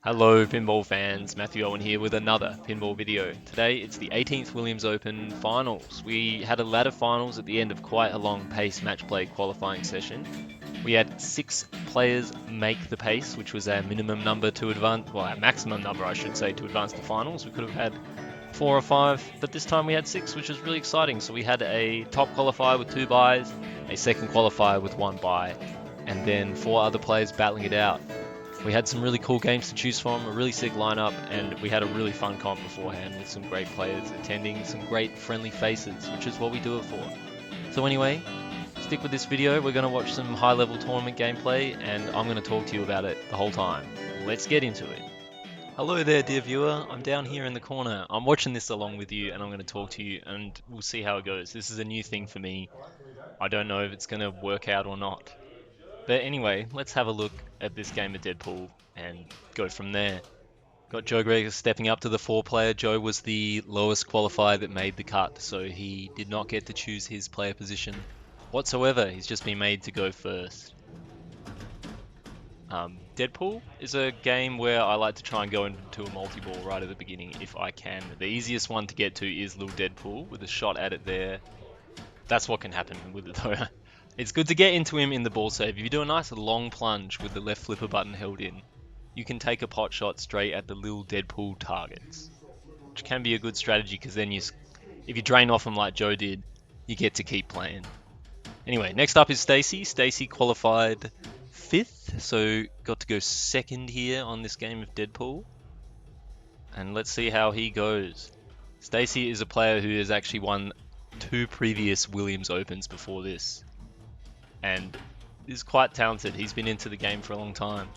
Hello pinball fans, Matthew Owen here with another pinball video. Today it's the 18th Williams Open Finals. We had a ladder finals at the end of quite a long pace match play qualifying session. We had 6 players make the pace, which was our minimum number to advance, well our maximum number I should say, to advance to finals. We could have had 4 or 5, but this time we had 6, which was really exciting. So we had a top qualifier with 2 buys, a second qualifier with 1 buy, and then 4 other players battling it out. We had some really cool games to choose from, a really sick lineup, and we had a really fun comp beforehand with some great players attending, some great friendly faces, which is what we do it for. So anyway, stick with this video. We're going to watch some high-level tournament gameplay, and I'm going to talk to you about it the whole time. Let's get into it. Hello there, dear viewer. I'm down here in the corner. I'm watching this along with you, and I'm going to talk to you, and we'll see how it goes. This is a new thing for me. I don't know if it's going to work out or not. But anyway, let's have a look at this game of Deadpool and go from there. Got Joe Gregor stepping up to the 4-player. Joe was the lowest qualifier that made the cut, so he did not get to choose his player position whatsoever. He's just been made to go first. Deadpool is a game where I like to try and go into a multi-ball right at the beginning if I can. The easiest one to get to is Little Deadpool with a shot at it there. That's what can happen with it though. It's good to get into him in the ball save. If you do a nice long plunge with the left flipper button held in, you can take a pot shot straight at the little Deadpool targets, which can be a good strategy because then if you drain off them like Joe did, you get to keep playing. Anyway, next up is Stacy. Stacy qualified 5th, so got to go 2nd here on this game of Deadpool. And let's see how he goes. Stacy is a player who has actually won 2 previous Williams Opens before this, and is quite talented. He's been into the game for a long time.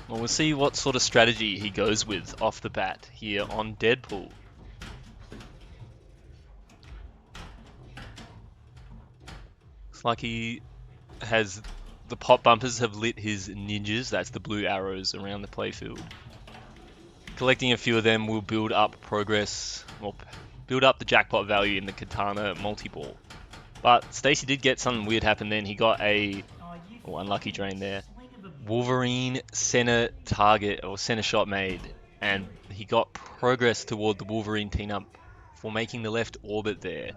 Well, we'll see what sort of strategy he goes with off the bat here on Deadpool. Looks like he has the pop bumpers have lit his ninjas. That's the blue arrows around the playfield. Collecting a few of them will build up progress, or build up the jackpot value in the Katana multi-ball. But Stacy did get something weird happen then. He got a unlucky drain there. Wolverine center target or center shot made, and he got progress toward the Wolverine team-up for making the left orbit there,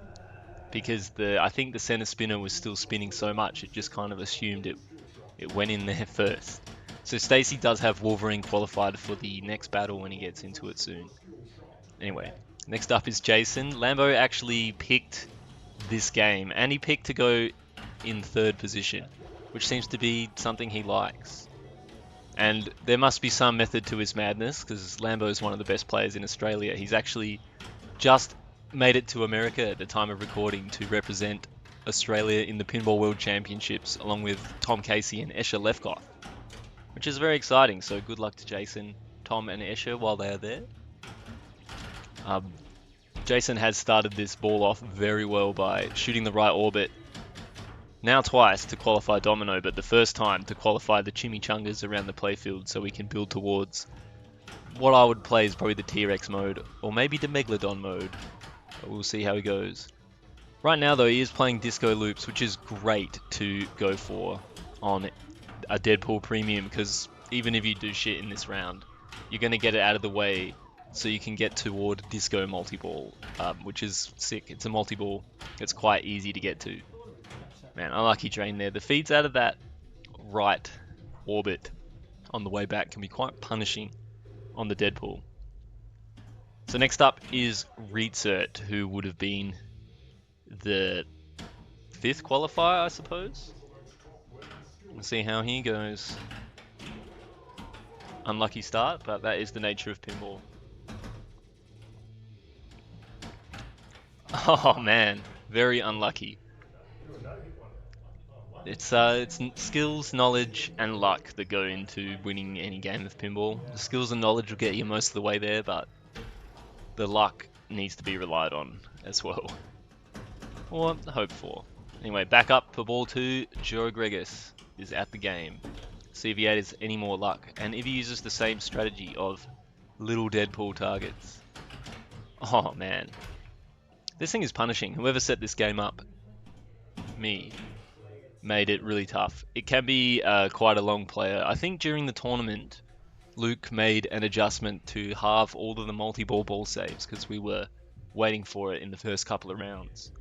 because I think the center spinner was still spinning so much it just kind of assumed it went in there first. So Stacy does have Wolverine qualified for the next battle when he gets into it soon. Anyway, next up is Jason. Lambo actually picked this game, and he picked to go in 3rd position, which seems to be something he likes. And there must be some method to his madness, because Lambo is one of the best players in Australia. He's actually just made it to America at the time of recording to represent Australia in the Pinball World Championships, along with Tom Casey and Escher Lefkoff, which is very exciting. So good luck to Jason, Tom and Escher while they are there. Jason has started this ball off very well by shooting the right orbit, now twice to qualify Domino, but the first time to qualify the Chimichangas around the playfield so we can build towards what I would play is probably the T-Rex mode, or maybe the Megalodon mode. But we'll see how he goes. Right now though, he is playing Disco Loops, which is great to go for on a Deadpool Premium, because even if you do shit in this round, you're going to get it out of the way so you can get toward Disco Multi-Ball, which is sick. It's a multi-ball. It's quite easy to get to. Man, unlucky drain there. The feeds out of that right orbit on the way back can be quite punishing on the Deadpool. So next up is Reetsert, who would have been the 5th qualifier, I suppose. We'll see how he goes. Unlucky start, but that is the nature of pinball. Oh man, very unlucky. It's skills, knowledge, and luck that go into winning any game of pinball. The skills and knowledge will get you most of the way there, but the luck needs to be relied on as well, or hoped for. Anyway, back up for ball 2. Joe Gregus is at the game. See if he has any more luck, and if he uses the same strategy of little Deadpool targets. Oh man, this thing is punishing. Whoever set this game up, me. made it really tough. It can be quite a long player. I think during the tournament, Luke made an adjustment to halve all of the multi-ball ball saves because we were waiting for it in the first couple of rounds.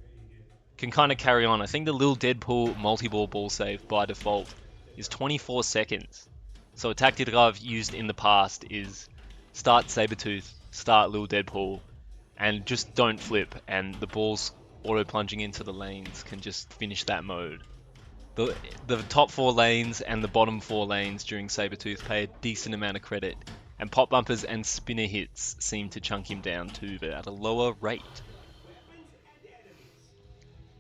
Can kind of carry on. I think the Lil Deadpool multi-ball ball save by default is 24 seconds. So a tactic I've used in the past is start Sabretooth, start Lil Deadpool, and just don't flip, and the balls auto-plunging into the lanes can just finish that mode. The top 4 lanes and the bottom 4 lanes during Sabretooth pay a decent amount of credit, and pop bumpers and spinner hits seem to chunk him down too, but at a lower rate.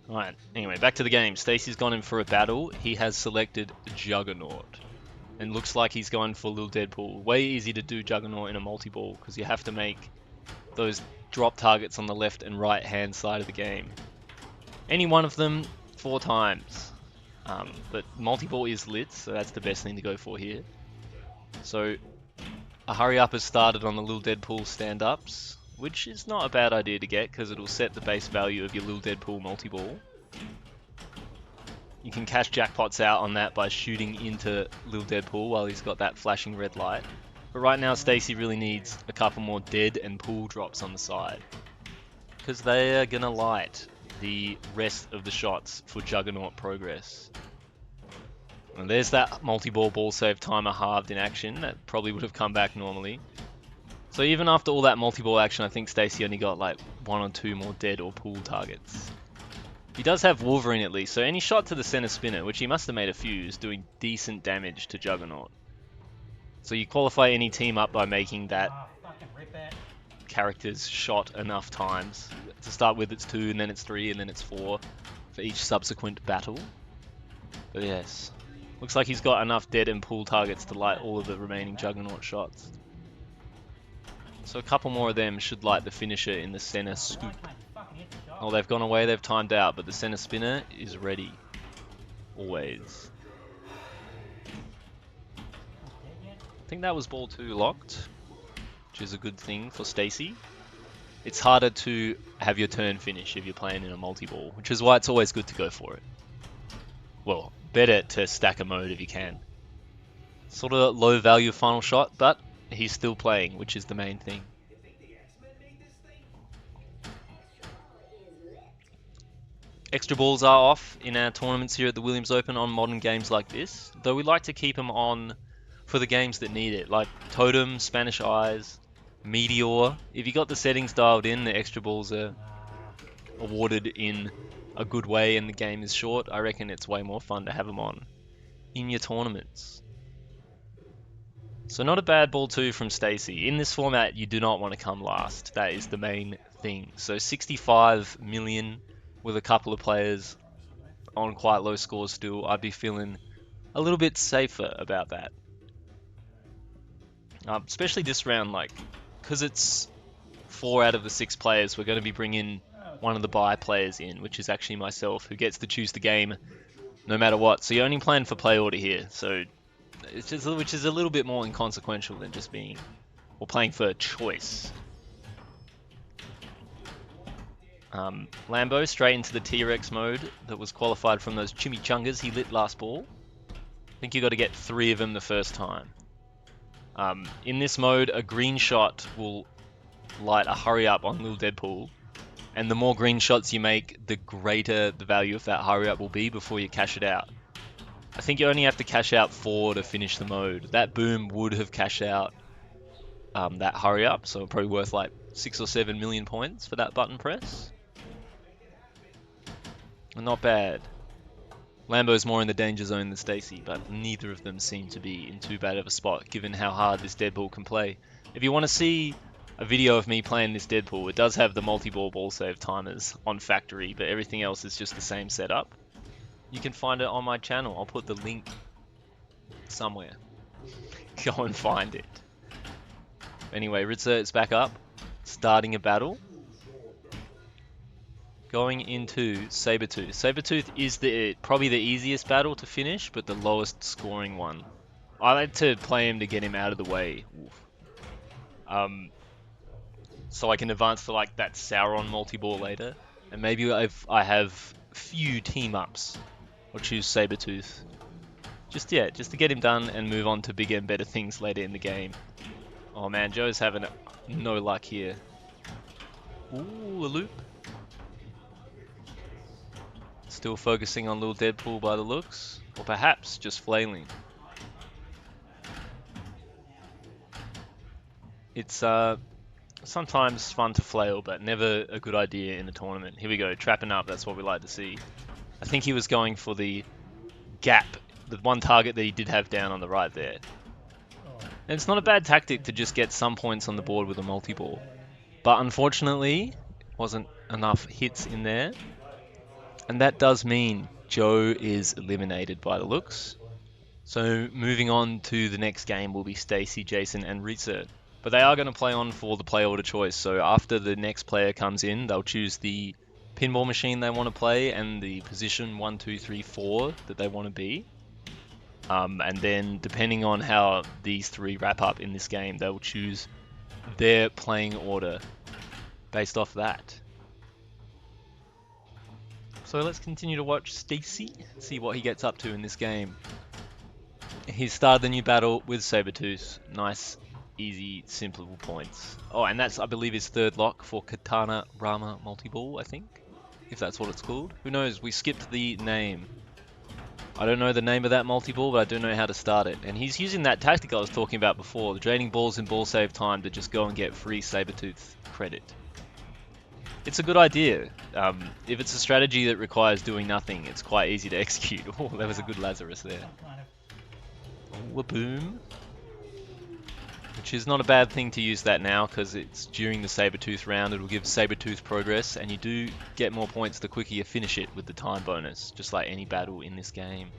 Alright, anyway, back to the game. Stacy's gone in for a battle. He has selected Juggernaut. And looks like he's going for Lil Deadpool. Way easy to do Juggernaut in a multi-ball, because you have to make those drop targets on the left and right hand side of the game. Any one of them, 4 times. But multi-ball is lit, so that's the best thing to go for here. So, a hurry up has started on the Lil Deadpool stand-ups, which is not a bad idea to get, because it'll set the base value of your Lil Deadpool multi-ball. You can cash jackpots out on that by shooting into Lil Deadpool while he's got that flashing red light. But right now, Stacy really needs a couple more dead and pool drops on the side, because they are gonna light the rest of the shots for Juggernaut progress. And there's that multi-ball ball save timer halved in action. That probably would have come back normally. So even after all that multi-ball action, I think Stacy only got like 1 or 2 more dead or pool targets. He does have Wolverine at least, so any shot to the center spinner, which he must have made a few, is doing decent damage to Juggernaut. So you qualify any team up by making that character's shot enough times. To start with it's 2, and then it's 3, and then it's 4 for each subsequent battle. But yes, looks like he's got enough dead and pool targets to light all of the remaining Juggernaut shots. So a couple more of them should light the finisher in the center scoop. Oh, they've gone away, they've timed out, but the center spinner is ready. Always. I think that was ball 2 locked, which is a good thing for Stacy. It's harder to have your turn finish if you're playing in a multi-ball, which is why it's always good to go for it. Well, better to stack a mode if you can. Sort of low value final shot, but he's still playing, which is the main thing. Extra balls are off in our tournaments here at the Williams Open on modern games like this, though we like to keep them on for the games that need it, like Totem, Spanish Eyes, Meteor. If you got the settings dialed in, the extra balls are awarded in a good way and the game is short. I reckon it's way more fun to have them on in your tournaments. So not a bad ball 2 from Stacy. In this format, you do not want to come last. That is the main thing. So 65 million with a couple of players on quite low scores still, I'd be feeling a little bit safer about that. Especially this round, like, because it's 4 out of the 6 players, we're going to be bringing one of the buy players in, which is actually myself, who gets to choose the game no matter what. So you're only playing for play order here, so it's just, which is a little bit more inconsequential than just being, or playing for choice. Lambo straight into the T-Rex mode that was qualified from those chimichangas he lit last ball. I think you got to get 3 of them the first time. In this mode, a green shot will light a hurry up on Lil Deadpool, and the more green shots you make, the greater the value of that hurry up will be before you cash it out. I think you only have to cash out 4 to finish the mode. That boom would have cashed out that hurry up, so probably worth like 6 or 7 million points for that button press. Not bad. Lambo's more in the danger zone than Stacy, but neither of them seem to be in too bad of a spot given how hard this Deadpool can play. If you want to see a video of me playing this Deadpool, it does have the multi-ball ball save timers on factory, but everything else is just the same setup. You can find it on my channel. I'll put the link somewhere. Go and find it. Anyway, Ritza is back up, starting a battle. Going into Sabretooth. Sabretooth is probably the easiest battle to finish, but the lowest scoring one. I like to play him to get him out of the way. So I can advance for like that Sauron multi-ball later. And maybe I have few team-ups Or choose Sabretooth. Just to get him done and move on to bigger and better things later in the game. Oh man, Joe's having no luck here. Ooh, a loop. Still focusing on little Deadpool by the looks. Or perhaps just flailing. It's sometimes fun to flail, but never a good idea in a tournament. Here we go, trapping up, that's what we like to see. I think he was going for the gap, the one target that he did have down on the right there. And it's not a bad tactic to just get some points on the board with a multi-ball. But unfortunately, wasn't enough hits in there. And that does mean Joe is eliminated by the looks. So moving on to the next game will be Stacy, Jason, and Ritza. But they are going to play on for the play order choice. So after the next player comes in, they'll choose the pinball machine they want to play and the position 1, 2, 3, 4 that they want to be. And then depending on how these three wrap up in this game, they'll choose their playing order based off that. So let's continue to watch Stacy, see what he gets up to in this game. He started the new battle with Sabretooth. Nice, easy, simple points. Oh, and that's, I believe, his third lock for Katana Rama Multi-Ball, I think. If that's what it's called. Who knows? We skipped the name. I don't know the name of that multi-ball, but I do know how to start it. And he's using that tactic I was talking about before, the draining balls in ball save time to just go and get free Sabretooth credit. It's a good idea. If it's a strategy that requires doing nothing, it's quite easy to execute. Oh, that was a good Lazarus there. Oh, boom. Which is not a bad thing to use that now, because it's during the Sabretooth round. It'll give Sabretooth progress, and you do get more points the quicker you finish it with the time bonus, just like any battle in this game.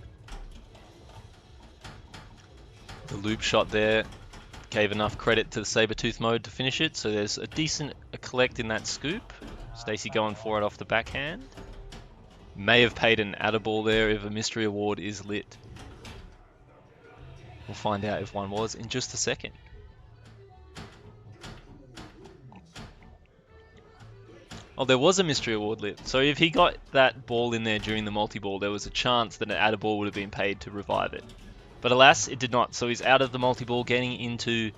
The loop shot there gave enough credit to the Sabretooth mode to finish it, so there's a decent collect in that scoop. Stacy going for it off the backhand. May have paid an addaball there if a mystery award is lit. We'll find out if one was in just a second. Oh, there was a mystery award lit. So if he got that ball in there during the multi-ball, there was a chance that an addaball would have been paid to revive it. But alas, it did not. So he's out of the multi-ball, getting into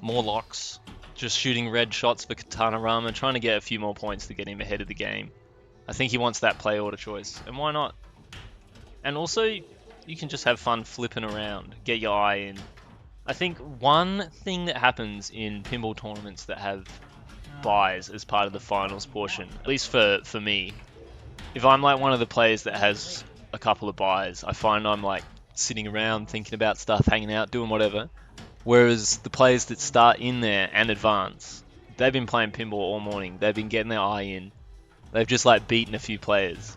more locks. Just shooting red shots for Katana Rama, trying to get a few more points to get him ahead of the game. I think he wants that play order choice. And why not? And also, you can just have fun flipping around. Get your eye in. I think one thing that happens in pinball tournaments that have buys as part of the finals portion, at least for me, if I'm like one of the players that has a couple of buys, I find I'm like sitting around thinking about stuff, hanging out, doing whatever. Whereas the players that start in there and advance, they've been playing pinball all morning. They've been getting their eye in. They've just like beaten a few players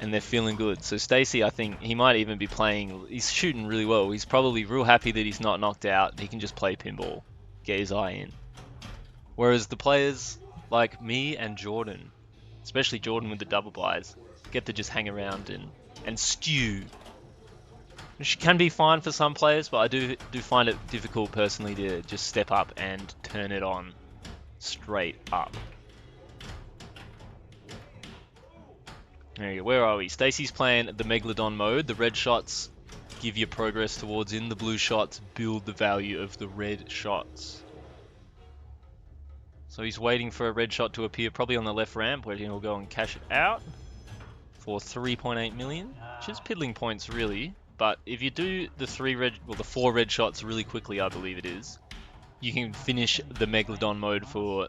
and they're feeling good. So Stacy, I think he might even be playing, he's shooting really well. He's probably real happy that he's not knocked out. He can just play pinball, get his eye in. Whereas the players like me and Jordan, especially Jordan with the double buys, get to just hang around and stew. Which can be fine for some players, but I do find it difficult personally to just step up and turn it on straight up. There you go, where are we? Stacy's playing the Megalodon mode. The red shots give you progress towards in, the blue shots build the value of the red shots. So he's waiting for a red shot to appear probably on the left ramp, where he'll go and cash it out for 3.8 million, which is piddling points really. But if you do the the 4 red shots really quickly, I believe it is, you can finish the Megalodon mode for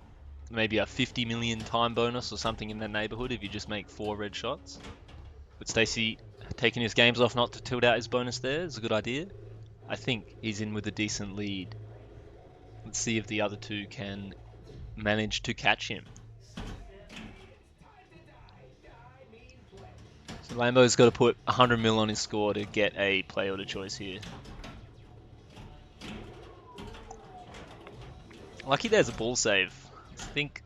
maybe a 50 million time bonus or something in that neighborhood if you just make 4 red shots. But Stacy taking his games off not to tilt out his bonus there is a good idea. I think he's in with a decent lead. Let's see if the other two can manage to catch him. So Lambo's got to put 100 mil on his score to get a play order choice here. Lucky there's a ball save. I think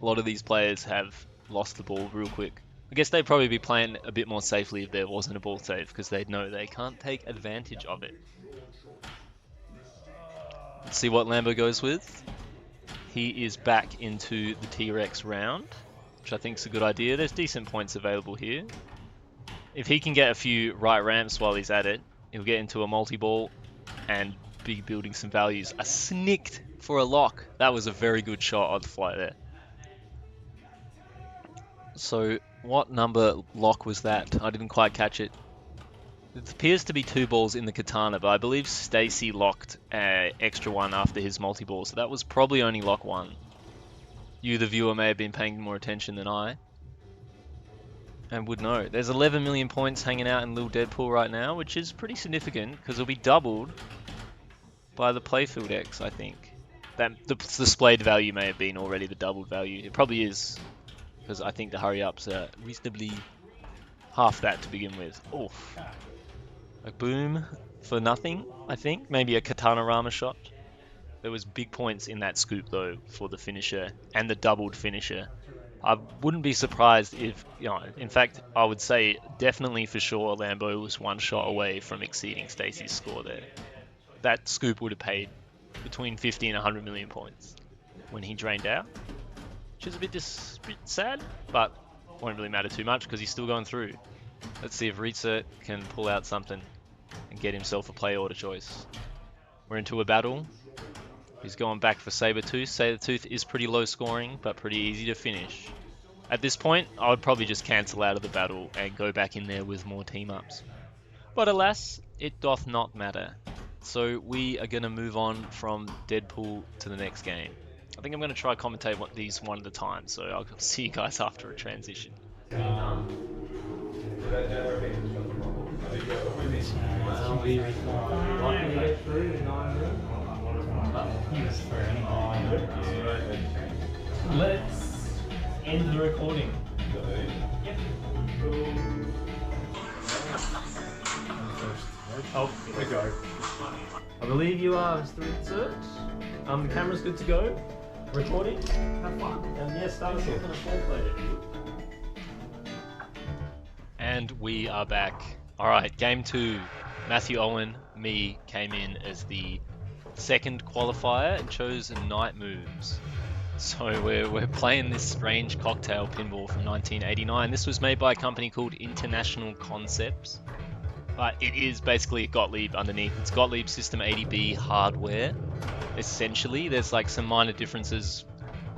a lot of these players have lost the ball real quick. I guess they'd probably be playing a bit more safely if there wasn't a ball save, because they'd know they can't take advantage of it. Let's see what Lambo goes with. He is back into the T-Rex round, which I think is a good idea. There's decent points available here. If he can get a few right ramps while he's at it, he'll get into a multi-ball and be building some values. A snicked for a lock. That was a very good shot on the flight there. So what number lock was that? I didn't quite catch it. It appears to be 2 balls in the katana, but I believe Stacy locked an extra one after his multi-ball, so that was probably only lock 1. You, the viewer, may have been paying more attention than I, and would know. There's 11 million points hanging out in Lil Deadpool right now, which is pretty significant, because it'll be doubled by the Playfield X, I think. That the displayed value may have been already the doubled value. It probably is, because I think the hurry-ups are reasonably half that to begin with. Oof. A boom for nothing, I think. Maybe a Katana Rama shot. There was big points in that scoop, though, for the finisher and the doubled finisher. I wouldn't be surprised if, in fact, I would say definitely for sure Lambo was 1 shot away from exceeding Stacy's score there. That scoop would have paid between 50 and 100 million points when he drained out, which is a bit sad, but won't really matter too much because he's still going through. Let's see if Ritsa can pull out something and get himself a play order choice. We're into a battle. He's going back for Sabertooth. Sabertooth is pretty low scoring, but pretty easy to finish. At this point, I would probably just cancel out of the battle and go back in there with more team-ups. But alas, it doth not matter. So we are going to move on from Deadpool to the next game. I think I'm going to try commentate these one at a time, so I'll see you guys after a transition. Let's end the recording. Yep. Oh, here we go. I believe you are Mr. Insert. The camera's good to go. Recording. Have fun. And yes, start us off on a full play. And we are back. Alright, game 2. Matthew Owen, me, came in as the second qualifier and chose night moves. So we're playing this strange cocktail pinball from 1989. This was made by a company called International Concepts. But it is basically a Gottlieb underneath. It's Gottlieb System 80B hardware. Essentially, there's like some minor differences.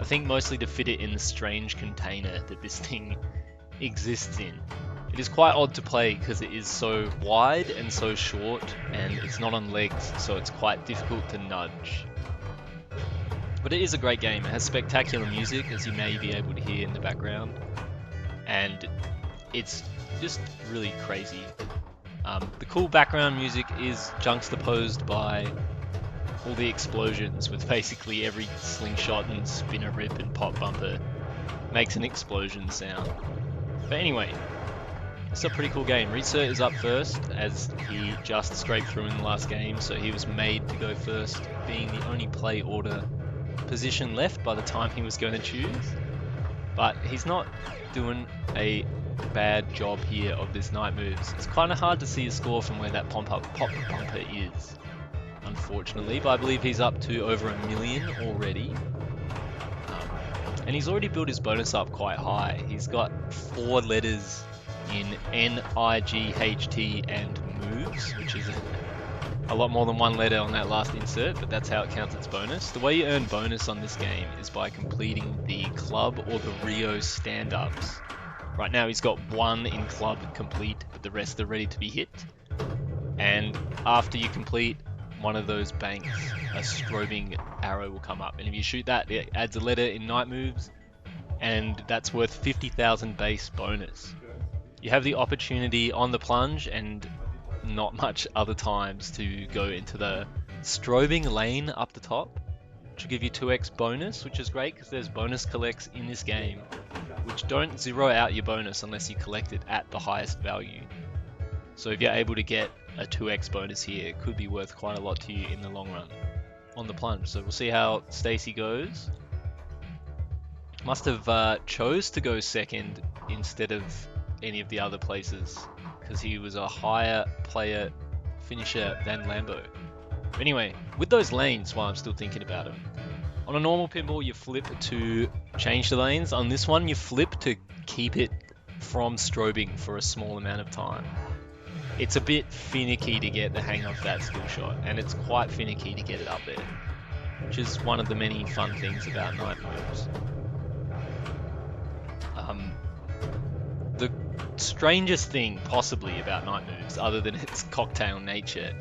I think mostly to fit it in the strange container that this thing exists in. It is quite odd to play because it is so wide and so short, and it's not on legs, so it's quite difficult to nudge. But it is a great game. It has spectacular music, as you may be able to hear in the background, and it's just really crazy. The cool background music is juxtaposed by all the explosions, with basically every slingshot and spinner rip and pop bumper makes an explosion sound. But anyway, it's a pretty cool game. Ritsa is up first, as he just scraped through in the last game, so he was made to go first, being the only play order position left by the time he was going to choose. But he's not doing a bad job here of this night moves. It's kind of hard to see a score from where that pop bumper is, unfortunately, but I believe he's up to over 1 million already. And he's already built his bonus up quite high. He's got 4 letters in N, I, G, H, T and moves, which is a lot more than 1 letter on that last insert, but that's how it counts its bonus. The way you earn bonus on this game is by completing the club or the Rio stand-ups. Right now he's got 1 in club complete, but the rest are ready to be hit. And after you complete one of those banks, a strobing arrow will come up. And if you shoot that, it adds a letter in night moves, and that's worth 50,000 base bonus. You have the opportunity on the plunge and not much other times to go into the strobing lane up the top, which will give you 2x bonus, which is great because there's bonus collects in this game, which don't zero out your bonus unless you collect it at the highest value. So if you're able to get a 2x bonus here, it could be worth quite a lot to you in the long run on the plunge. So we'll see how Stacy goes. Must have chose to go second instead of any of the other places, because he was a higher player finisher than Lambo. But anyway, with those lanes, while I'm still thinking about them, on a normal pinball you flip to change the lanes. On this one you flip to keep it from strobing for a small amount of time. It's a bit finicky to get the hang of that skill shot, and it's quite finicky to get it up there, which is one of the many fun things about night moves. The strangest thing possibly about night moves, other than its cocktail nature,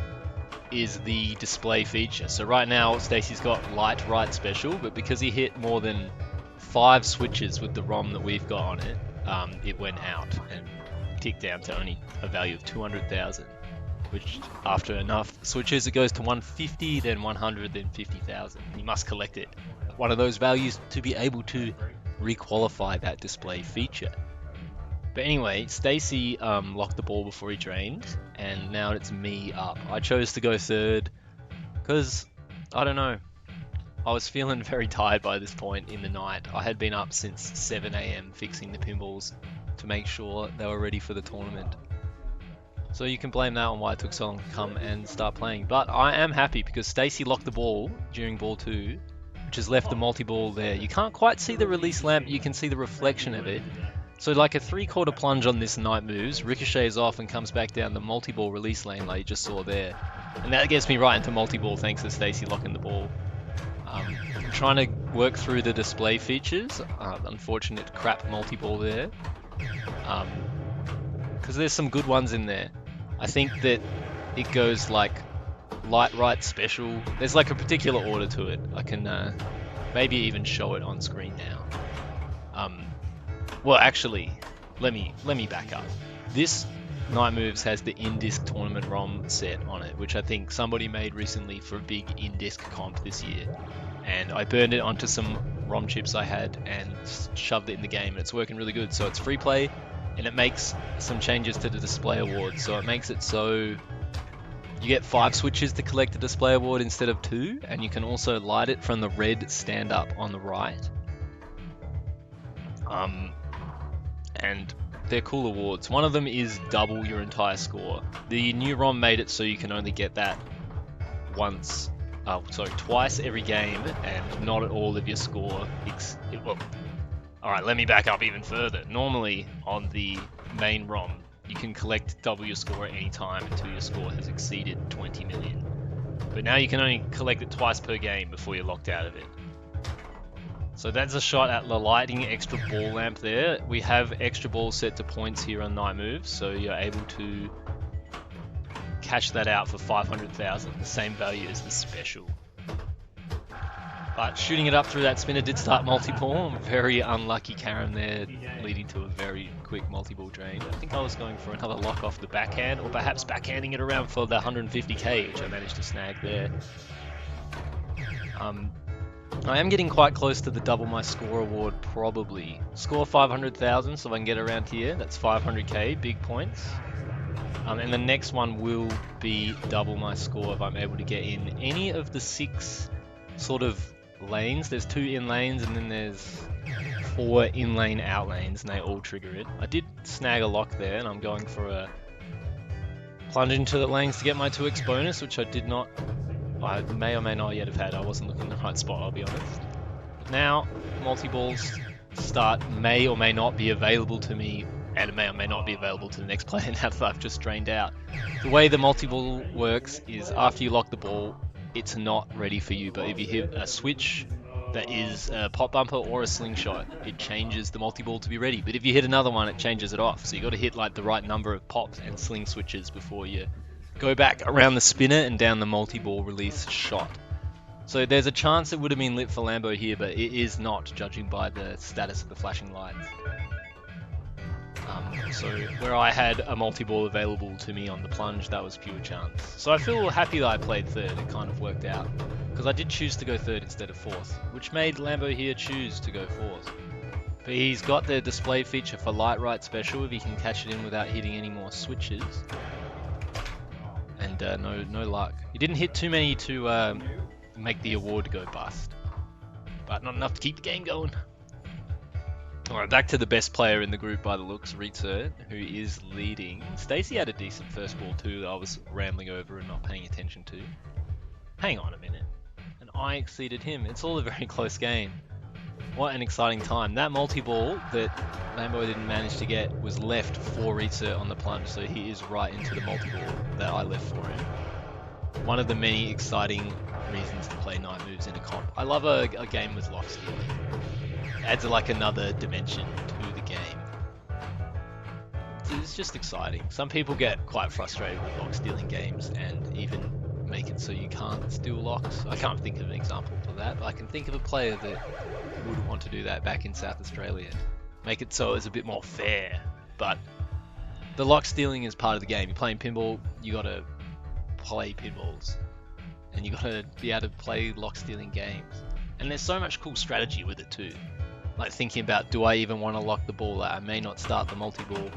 is the display feature. So right now Stacey's got light right special, but because he hit more than 5 switches with the ROM that we've got on it, it went out and ticked down to only a value of 200,000, which after enough switches it goes to 150, then 100, then 50,000. You must collect it, one of those values, to be able to requalify that display feature. But anyway, Stacey locked the ball before he drained, and now it's me up. I chose to go third because, I don't know, I was feeling very tired by this point in the night. I had been up since 7 AM fixing the pinballs to make sure they were ready for the tournament. So you can blame that on why it took so long to come and start playing. But I am happy because Stacey locked the ball during ball 2, which has left the multi-ball there. You can't quite see the release lamp, you can see the reflection of it. So like a 3/4 plunge on this night moves, ricochets off and comes back down the multi-ball release lane like you just saw there. And that gets me right into multi-ball thanks to Stacey locking the ball. I'm trying to work through the display features. Unfortunate crap multi-ball there. Because there's some good ones in there. I think that it goes like light right special. There's like a particular order to it. I can maybe even show it on screen now. Well, actually, let me back up. This Night Moves has the in-disc tournament ROM set on it, which I think somebody made recently for a big in-disc comp this year. And I burned it onto some ROM chips I had and shoved it in the game, and it's working really good. So it's free play, and it makes some changes to the display award. So it makes it so you get 5 switches to collect a display award instead of 2, and you can also light it from the red stand-up on the right. And they're cool awards. One of them is double your entire score. The new ROM made it so you can only get that twice every game, and not at all of your score. Alright, let me back up even further. Normally, on the main ROM, you can collect double your score at any time until your score has exceeded 20 million. But now you can only collect it twice per game before you're locked out of it. So that's a shot at the lighting extra ball lamp there. We have extra balls set to points here on Night Moves, so you're able to cash that out for 500,000, the same value as the special. But shooting it up through that spinner did start multi-ball. Very unlucky carom there, leading to a very quick multi-ball drain. I think I was going for another lock off the backhand, or perhaps backhanding it around for the 150k, which I managed to snag there. I am getting quite close to the double my score award, probably. Score 500,000, so if I can get around here, that's 500k, big points. And the next one will be double my score if I'm able to get in any of the 6 sort of lanes. There's 2 in lanes, and then there's 4 in lane out lanes, and they all trigger it. I did snag a lock there, and I'm going for a plunge into the lanes to get my 2x bonus, which I did not. I may or may not yet have had. I wasn't looking in the right spot, I'll be honest. Now, multi-balls may or may not be available to me, and it may or may not be available to the next player now that I've just drained out. The way the multi-ball works is after you lock the ball, it's not ready for you, but if you hit a switch that is a pop bumper or a slingshot, it changes the multi-ball to be ready. But if you hit another one, it changes it off. So you got to hit like the right number of pops and sling switches before you go back around the spinner and down the multi-ball release shot. So there's a chance it would have been lit for Lambo here, but it is not, judging by the status of the flashing lights. So where I had a multi-ball available to me on the plunge, that was pure chance. So I feel happy that I played third. It kind of worked out, because I did choose to go third instead of fourth, which made Lambo here choose to go fourth. But he's got the display feature for light right special if he can catch it in without hitting any more switches. And no luck. He didn't hit too many to make the award go bust, but not enough to keep the game going. Alright, back to the best player in the group by the looks, Reetsert, who is leading. Stacey had a decent first ball too that I was rambling over and not paying attention to. Hang on a minute. And I exceeded him. It's all a very close game. What an exciting time. That multi-ball that Lambo didn't manage to get was left for Rita on the plunge, so he is right into the multi-ball that I left for him. One of the many exciting reasons to play night moves in a comp. I love a game with lock stealing. Adds like another dimension to the game. It's just exciting. Some people get quite frustrated with lock stealing games and even make it so you can't steal locks. I can't think of an example for that, but I can think of a player that would want to do that back in South Australia. Make it so it's a bit more fair. But the lock stealing is part of the game. You're playing pinball, you gotta play pinballs. And you gotta be able to play lock stealing games. And there's so much cool strategy with it too. Like thinking about, do I even want to lock the ball? Like I may not start the multi-ball,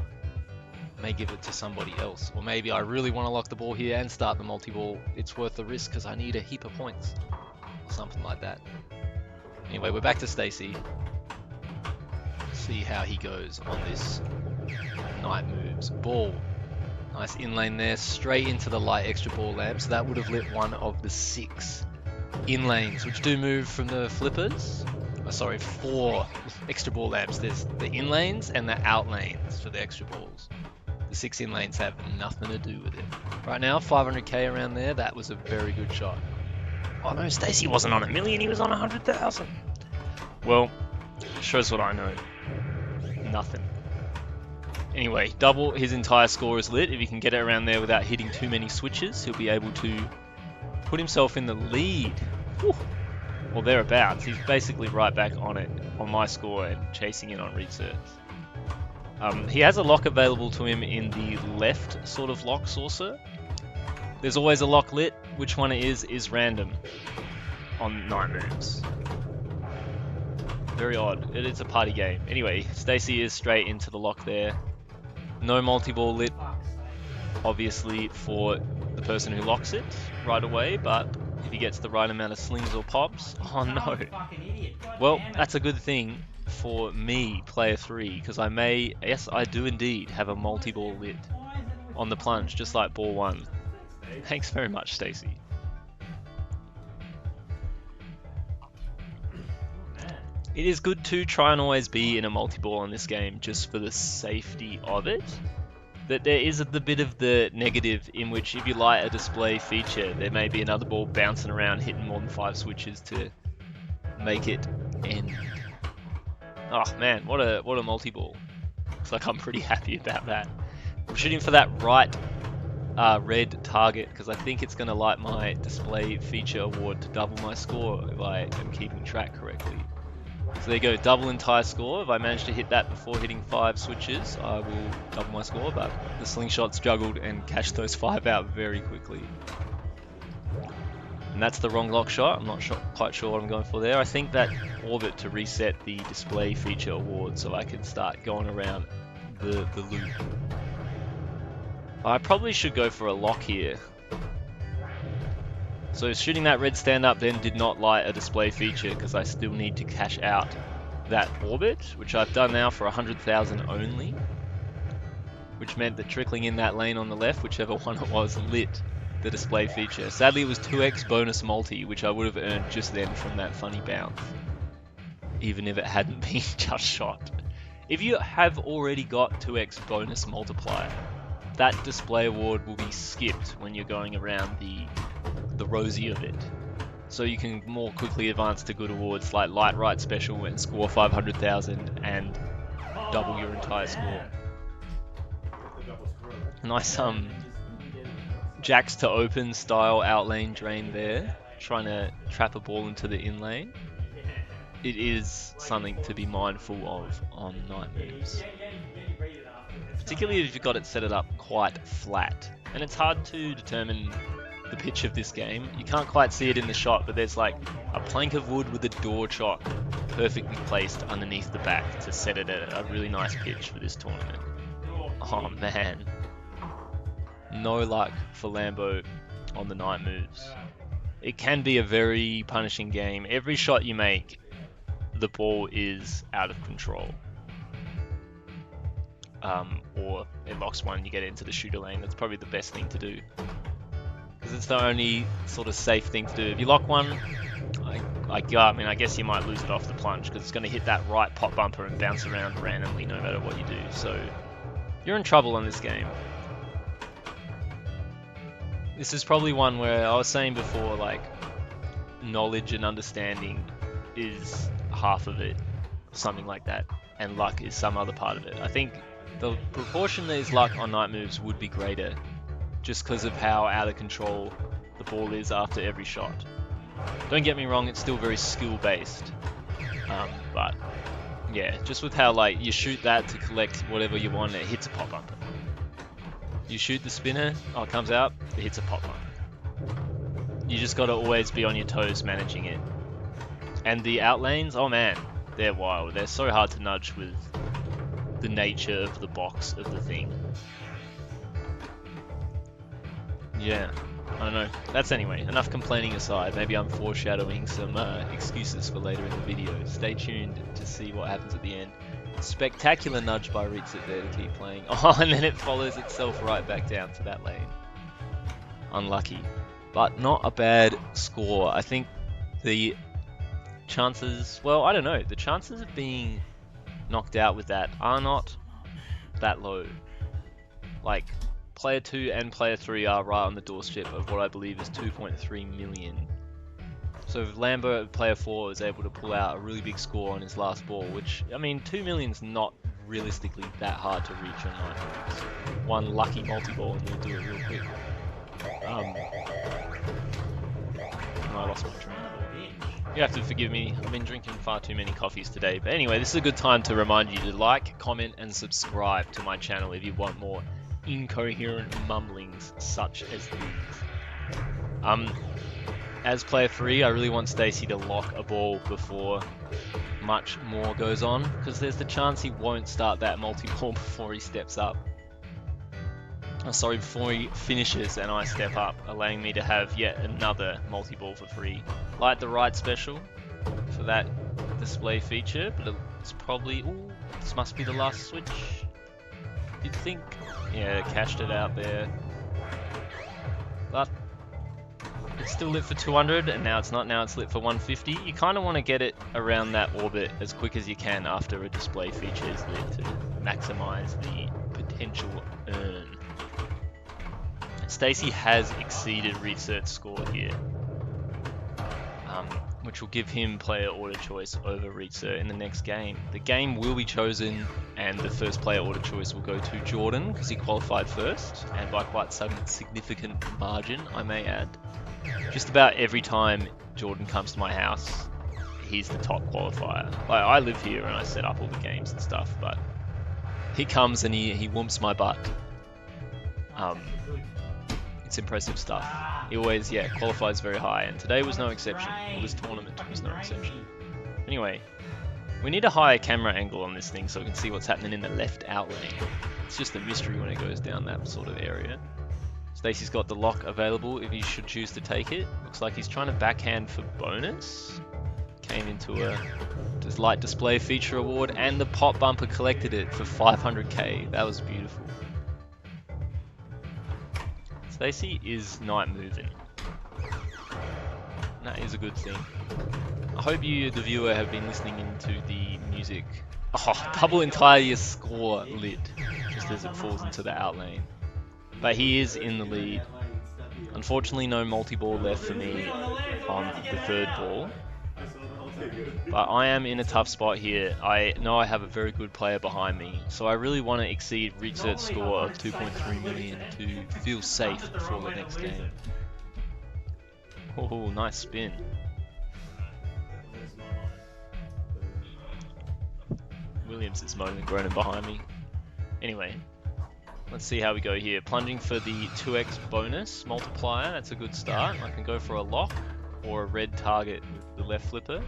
may give it to somebody else. Or maybe I really want to lock the ball here and start the multi-ball. It's worth the risk because I need a heap of points. Or something like that. Anyway, we're back to Stacey. See how he goes on this night moves. Ball. Nice in-lane there, straight into the light extra ball lamp. So that would have lit one of the 6 in-lanes, which do move from the flippers. Oh, sorry, 4 extra ball lamps. There's the in-lanes and the out-lanes for the extra balls. The 6 in-lanes have nothing to do with it. Right now, 500k around there. That was a very good shot. Oh no, Stacey wasn't on 1 million, he was on 100,000. Well, shows what I know. Nothing. Anyway, double his entire score is lit. If he can get it around there without hitting too many switches, he'll be able to put himself in the lead. Whew. Or thereabouts. He's basically right back on it, on my score, and chasing it on resets. He has a lock available to him in the left sort of lock saucer. There's always a lock lit. Which one it is random on night moves. Very odd. It's a party game. Anyway, Stacey is straight into the lock there. No multi-ball lit, obviously, for the person who locks it right away, but if he gets the right amount of slings or pops, oh no. Well, that's a good thing for me, player 3, because yes, I do indeed have a multi-ball lit on the plunge, just like ball 1. Thanks very much, Stacey. It is good to try and always be in a multi-ball in this game, just for the safety of it. That there is the bit of the negative in which if you light a display feature, there may be another ball bouncing around hitting more than 5 switches to make it end. Oh man, what a multi-ball. Looks like I'm pretty happy about that. I'm shooting for that right red target because I think it's going to light my display feature award to double my score if I am keeping track correctly. So there you go, double entire score. If I manage to hit that before hitting 5 switches, I will double my score, but the slingshot struggled and cashed those 5 out very quickly. And that's the wrong lock shot. I'm not quite sure what I'm going for there. I think that orbit to reset the display feature award so I can start going around the loop. I probably should go for a lock here. So shooting that red stand-up then did not light a display feature because I still need to cash out that orbit, which I've done now for 100,000 only. Which meant that trickling in that lane on the left, whichever one it was, lit the display feature. Sadly it was 2x bonus multi, which I would have earned just then from that funny bounce. Even if it hadn't been just shot. If you have already got 2x bonus multiplier, that display award will be skipped when you're going around the rosy of it. So you can more quickly advance to good awards like light right special and score 500,000 and double your entire score. Nice jacks to open style outlane drain there, trying to trap a ball into the in lane. It is something to be mindful of on night moves. Particularly if you've got it set it up quite flat. And it's hard to determine the pitch of this game. You can't quite see it in the shot, but there's like a plank of wood with a door chock perfectly placed underneath the back to set it at a really nice pitch for this tournament. Oh man. No luck for Lambo on the night moves. It can be a very punishing game. Every shot you make, the ball is out of control. Or it locks one, you get into the shooter lane. That's probably the best thing to do. Because it's the only sort of safe thing to do. If you lock one, I mean, I guess you might lose it off the plunge because it's going to hit that right pop bumper and bounce around randomly no matter what you do. So you're in trouble on this game. This is probably one where I was saying before, like, knowledge and understanding is half of it, something like that, and luck is some other part of it. I think the proportion that is luck on night moves would be greater, just because of how out of control the ball is after every shot. Don't get me wrong, it's still very skill based, but yeah, just with how like you shoot that to collect whatever you want, it hits a pop bumper. You shoot the spinner, oh, it comes out, it hits a pop bumper. You just got to always be on your toes managing it. And the out lanes, oh man, they're wild. They're so hard to nudge with the nature of the box of the thing. Yeah, I don't know. That's anyway, enough complaining aside. Maybe I'm foreshadowing some excuses for later in the video. Stay tuned to see what happens at the end. Spectacular nudge by Ritsit there to keep playing. Oh, and then it follows itself right back down to that lane. Unlucky. But not a bad score. I think the chances, well, I don't know. The chances of being knocked out with that are not that low. Like, player 2 and player 3 are right on the doorstep of what I believe is 2.3 million. So if Lambo, player 4, is able to pull out a really big score on his last ball, which, I mean, 2 million's not realistically that hard to reach on night moves. One lucky multi-ball and you'll do it real quick. I lost my train of thought. You have to forgive me, I've been drinking far too many coffees today. But anyway, this is a good time to remind you to like, comment, and subscribe to my channel if you want more incoherent mumblings such as these. As player 3, I really want Stacey to lock a ball before much more goes on, because there's the chance he won't start that multi-ball before he steps up. Oh, sorry, before he finishes and I step up, allowing me to have yet another multi-ball for free. Like the right special for that display feature, but it's probably... Ooh, this must be the last switch, you'd think. Yeah, cashed it out there. But it's still lit for 200, and now it's not. Now it's lit for 150. You kind of want to get it around that orbit as quick as you can after a display feature is lit to maximize the potential earn. Stacey has exceeded Ritsert's score here, which will give him player order choice over Ritsert in the next game. The game will be chosen, and the first player order choice will go to Jordan because he qualified first, and by quite some significant margin, I may add. Just about every time Jordan comes to my house, he's the top qualifier. Like, I live here and I set up all the games and stuff, but he comes and he whoops my butt. It's impressive stuff. He always, qualifies very high, and today was no exception. Well, this tournament was no exception. Anyway, we need a higher camera angle on this thing so we can see what's happening in the left out lane. It's just a mystery when it goes down that sort of area. Stacey's got the lock available if he should choose to take it. Looks like he's trying to backhand for bonus. Came into a light display feature award, and the pop bumper collected it for 500k. That was beautiful. Stacey is night moving. That is a good thing. I hope you, the viewer, have been listening into the music. Oh, double entire score lit, just as it falls into the out lane. But he is in the lead. Unfortunately, no multi-ball left for me on the third ball. But I am in a tough spot here. I know I have a very good player behind me, so I really want to exceed Ritsert's score of 2.3 million to feel safe before the next game. Oh, nice spin. Williams is moaning and groaning behind me. Anyway, let's see how we go here. Plunging for the 2x bonus multiplier, that's a good start. I can go for a lock or a red target with the left flipper.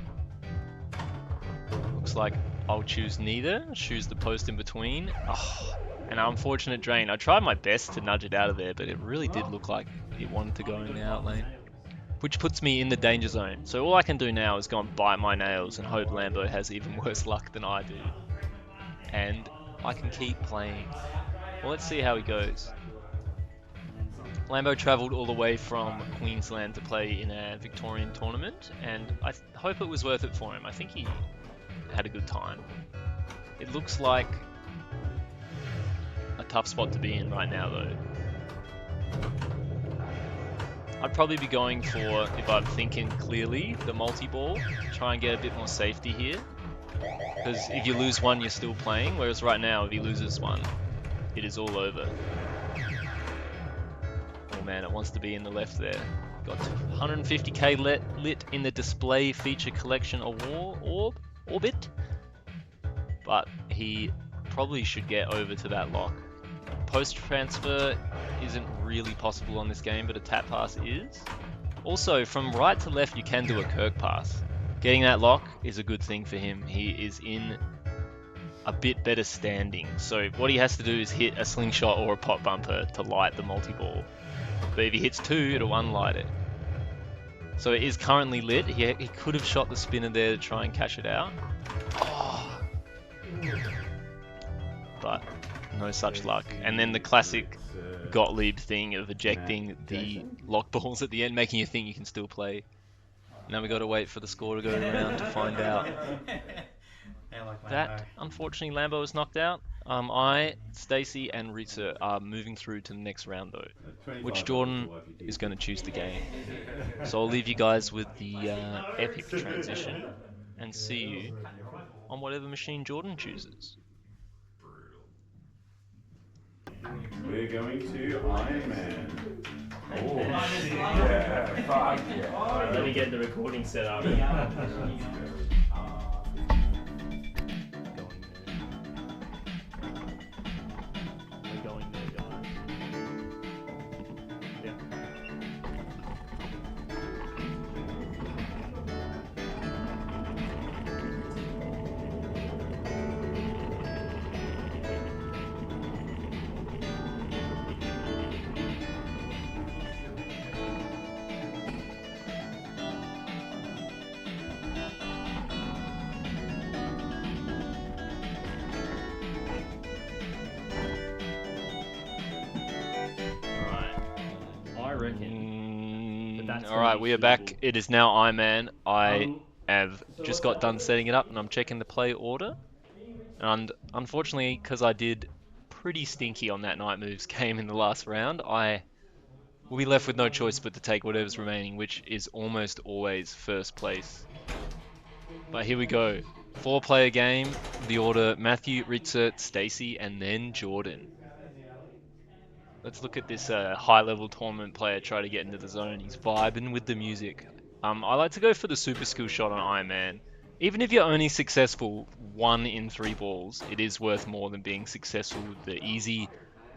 Looks like I'll choose neither, choose the post in between. Oh, an unfortunate drain. I tried my best to nudge it out of there, but it really did look like it wanted to go in the out lane, which puts me in the danger zone. So all I can do now is go and bite my nails and hope Lambo has even worse luck than I do. And I can keep playing. Well, let's see how he goes. Lambo travelled all the way from Queensland to play in a Victorian tournament, and I hope it was worth it for him. I think he had a good time. It looks like a tough spot to be in right now, though. I'd probably be going for, if I'm thinking clearly, the multi-ball. Try and get a bit more safety here. Because if you lose one, you're still playing, whereas right now, if he loses one, it is all over. Oh man, it wants to be in the left there. Got 150k lit in the display feature collection orbit. But he probably should get over to that lock. Post transfer isn't really possible on this game, but a tap pass is. Also, from right to left, you can do a Kirk pass. Getting that lock is a good thing for him. He is in a bit better standing. So what he has to do is hit a slingshot or a pop bumper to light the multi-ball. But if he hits two, it'll unlight it. So it is currently lit. He could have shot the spinner there to try and cash it out. Oh. But no such luck. And then the classic Gottlieb thing of ejecting the lock balls at the end, making you think you can still play. Now we got to wait for the score to go around to find out. That, unfortunately, Lambo was knocked out. I, Stacey, and Ritza are moving through to the next round, though, which Jordan is going to choose the game. So I'll leave you guys with the epic transition and see you on whatever machine Jordan chooses. We're going to Iron Man. Oh, yeah, fuck yeah. Let me get the recording set up. Alright, we are back. It is now I-Man. I have just got done setting it up and I'm checking the play order. And unfortunately, because I did pretty stinky on that night moves game in the last round, I will be left with no choice but to take whatever's remaining, which is almost always first place. But here we go. 4-player game. The order: Matthew, Ritzert, Stacey, and then Jordan. Let's look at this high-level tournament player try to get into the zone. He's vibing with the music. I like to go for the super skill shot on Iron Man. Even if you're only successful 1 in 3 balls, it is worth more than being successful with the easy,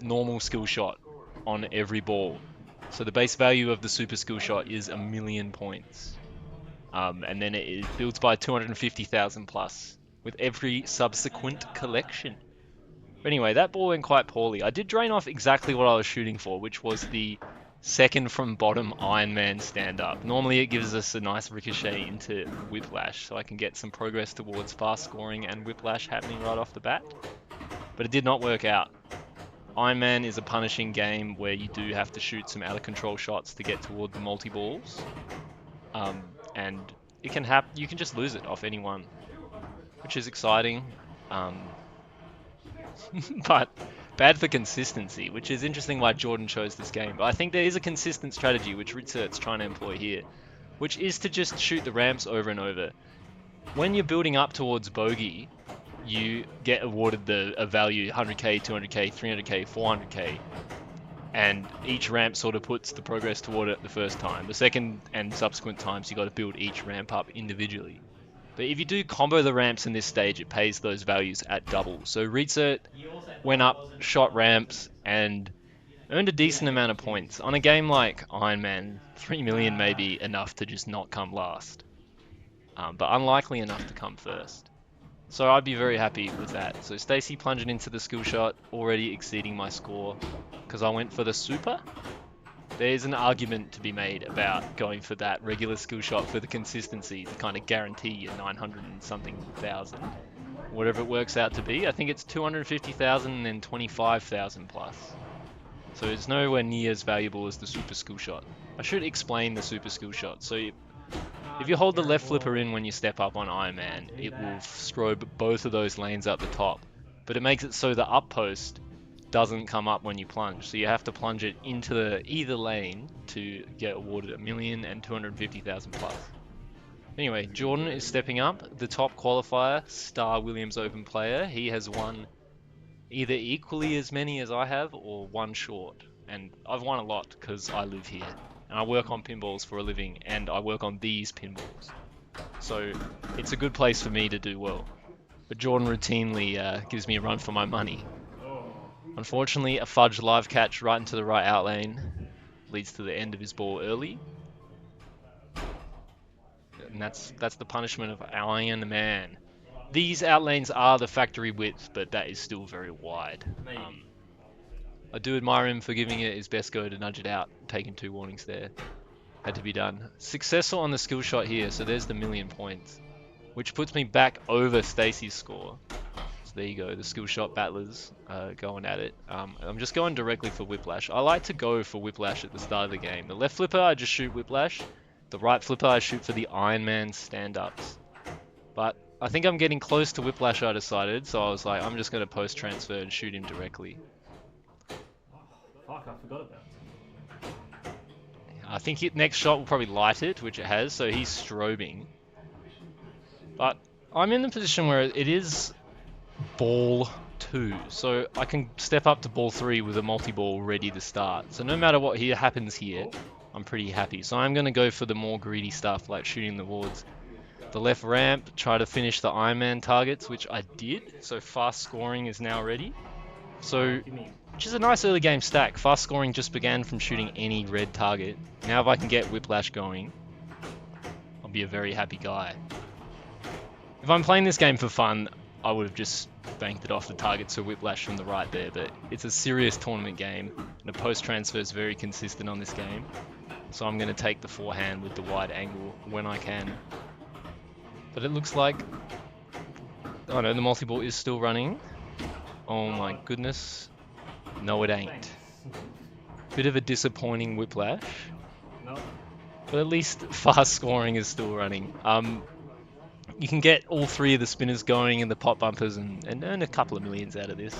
normal skill shot on every ball. So the base value of the super skill shot is 1,000,000 points. And then it builds by 250,000 plus with every subsequent collection. But anyway, that ball went quite poorly. I did drain off exactly what I was shooting for, which was the second from bottom Iron Man stand-up. Normally it gives us a nice ricochet into Whiplash, so I can get some progress towards fast scoring and Whiplash happening right off the bat. But it did not work out. Iron Man is a punishing game where you do have to shoot some out-of-control shots to get toward the multi-balls. And it can happen. You can just lose it off anyone, which is exciting. But bad for consistency, which is interesting why Jordan chose this game. But I think there is a consistent strategy which Ritzert's trying to employ here, which is to just shoot the ramps over and over. When you're building up towards bogey, you get awarded a value 100k, 200k, 300k, 400k, and each ramp sort of puts the progress toward it the first time. The second and subsequent times you got to build each ramp up individually. But if you do combo the ramps in this stage, it pays those values at double. So Ritzert went up, shot ramps, and earned a decent amount of points. On a game like Iron Man, 3 million may be enough to just not come last. But unlikely enough to come first. So I'd be very happy with that. So Stacey plunging into the skill shot, already exceeding my score, because I went for the super. There's an argument to be made about going for that regular skill shot for the consistency to kind of guarantee you 900 and something thousand. Whatever it works out to be. I think it's 250,000 and then 25,000 plus. So it's nowhere near as valuable as the super skill shot. I should explain the super skill shot. So if you hold the left flipper in when you step up on Iron Man, it will strobe both of those lanes up the top. But it makes it so the up post doesn't come up when you plunge. So you have to plunge it into either lane to get awarded 1,000,000 and 250,000 plus. Anyway, Jordan is stepping up, the top qualifier, star Williams Open player. He has won either equally as many as I have or one short. And I've won a lot because I live here. And I work on pinballs for a living, and I work on these pinballs. So it's a good place for me to do well. But Jordan routinely gives me a run for my money. Unfortunately, a fudge live catch right into the right out lane leads to the end of his ball early. And that's the punishment of Iron Man. These out lanes are the factory width, but that is still very wide. I do admire him for giving it his best go to nudge it out, taking 2 warnings there. Had to be done. Successful on the skill shot here, so there's the 1,000,000 points, which puts me back over Stacy's score. So there you go, the skill shot battlers going at it. I'm just going directly for Whiplash. I like to go for Whiplash at the start of the game. The left flipper, I just shoot Whiplash. The right flipper, I shoot for the Iron Man stand-ups. But I think I'm getting close to Whiplash, I decided, so I was like, I'm just going to post-transfer and shoot him directly. Fuck, I forgot about it. I think next shot will probably light it, which it has, so he's strobing. But I'm in the position where it is ball 2, so I can step up to ball 3 with a multi-ball ready to start. So no matter what happens here, I'm pretty happy. So I'm going to go for the more greedy stuff, like shooting towards the left ramp, try to finish the Iron Man targets, which I did. So fast scoring is now ready. So, which is a nice early game stack. Fast scoring just began from shooting any red target. Now if I can get Whiplash going, I'll be a very happy guy. If I'm playing this game for fun, I would have just banked it off the target to Whiplash from the right there, but it's a serious tournament game, and the post-transfer is very consistent on this game. So I'm going to take the forehand with the wide angle when I can. But it looks like... oh no, the multi-ball is still running. Oh my goodness. No, it ain't. Bit of a disappointing Whiplash. But at least fast scoring is still running. You can get all 3 of the spinners going in the pop bumpers and earn a couple of millions out of this.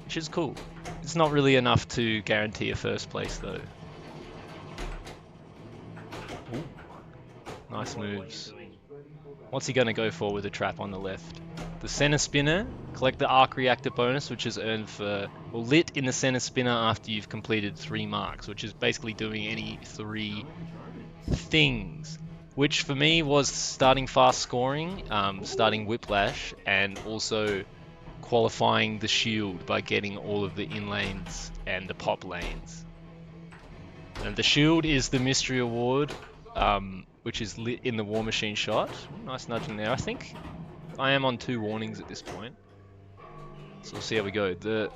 Which is cool. It's not really enough to guarantee a first place though. Ooh. Nice moves. What's he going to go for with a trap on the left? The center spinner, collect the arc reactor bonus, which is earned for, or lit in the center spinner after you've completed 3 marks, which is basically doing any 3 things. Which for me was starting fast scoring, starting Whiplash, and also qualifying the shield by getting all of the in lanes and the pop lanes. And the shield is the mystery award, which is lit in the War Machine shot. Nice nudge in there. I think I am on 2 warnings at this point. So we'll see how we go. The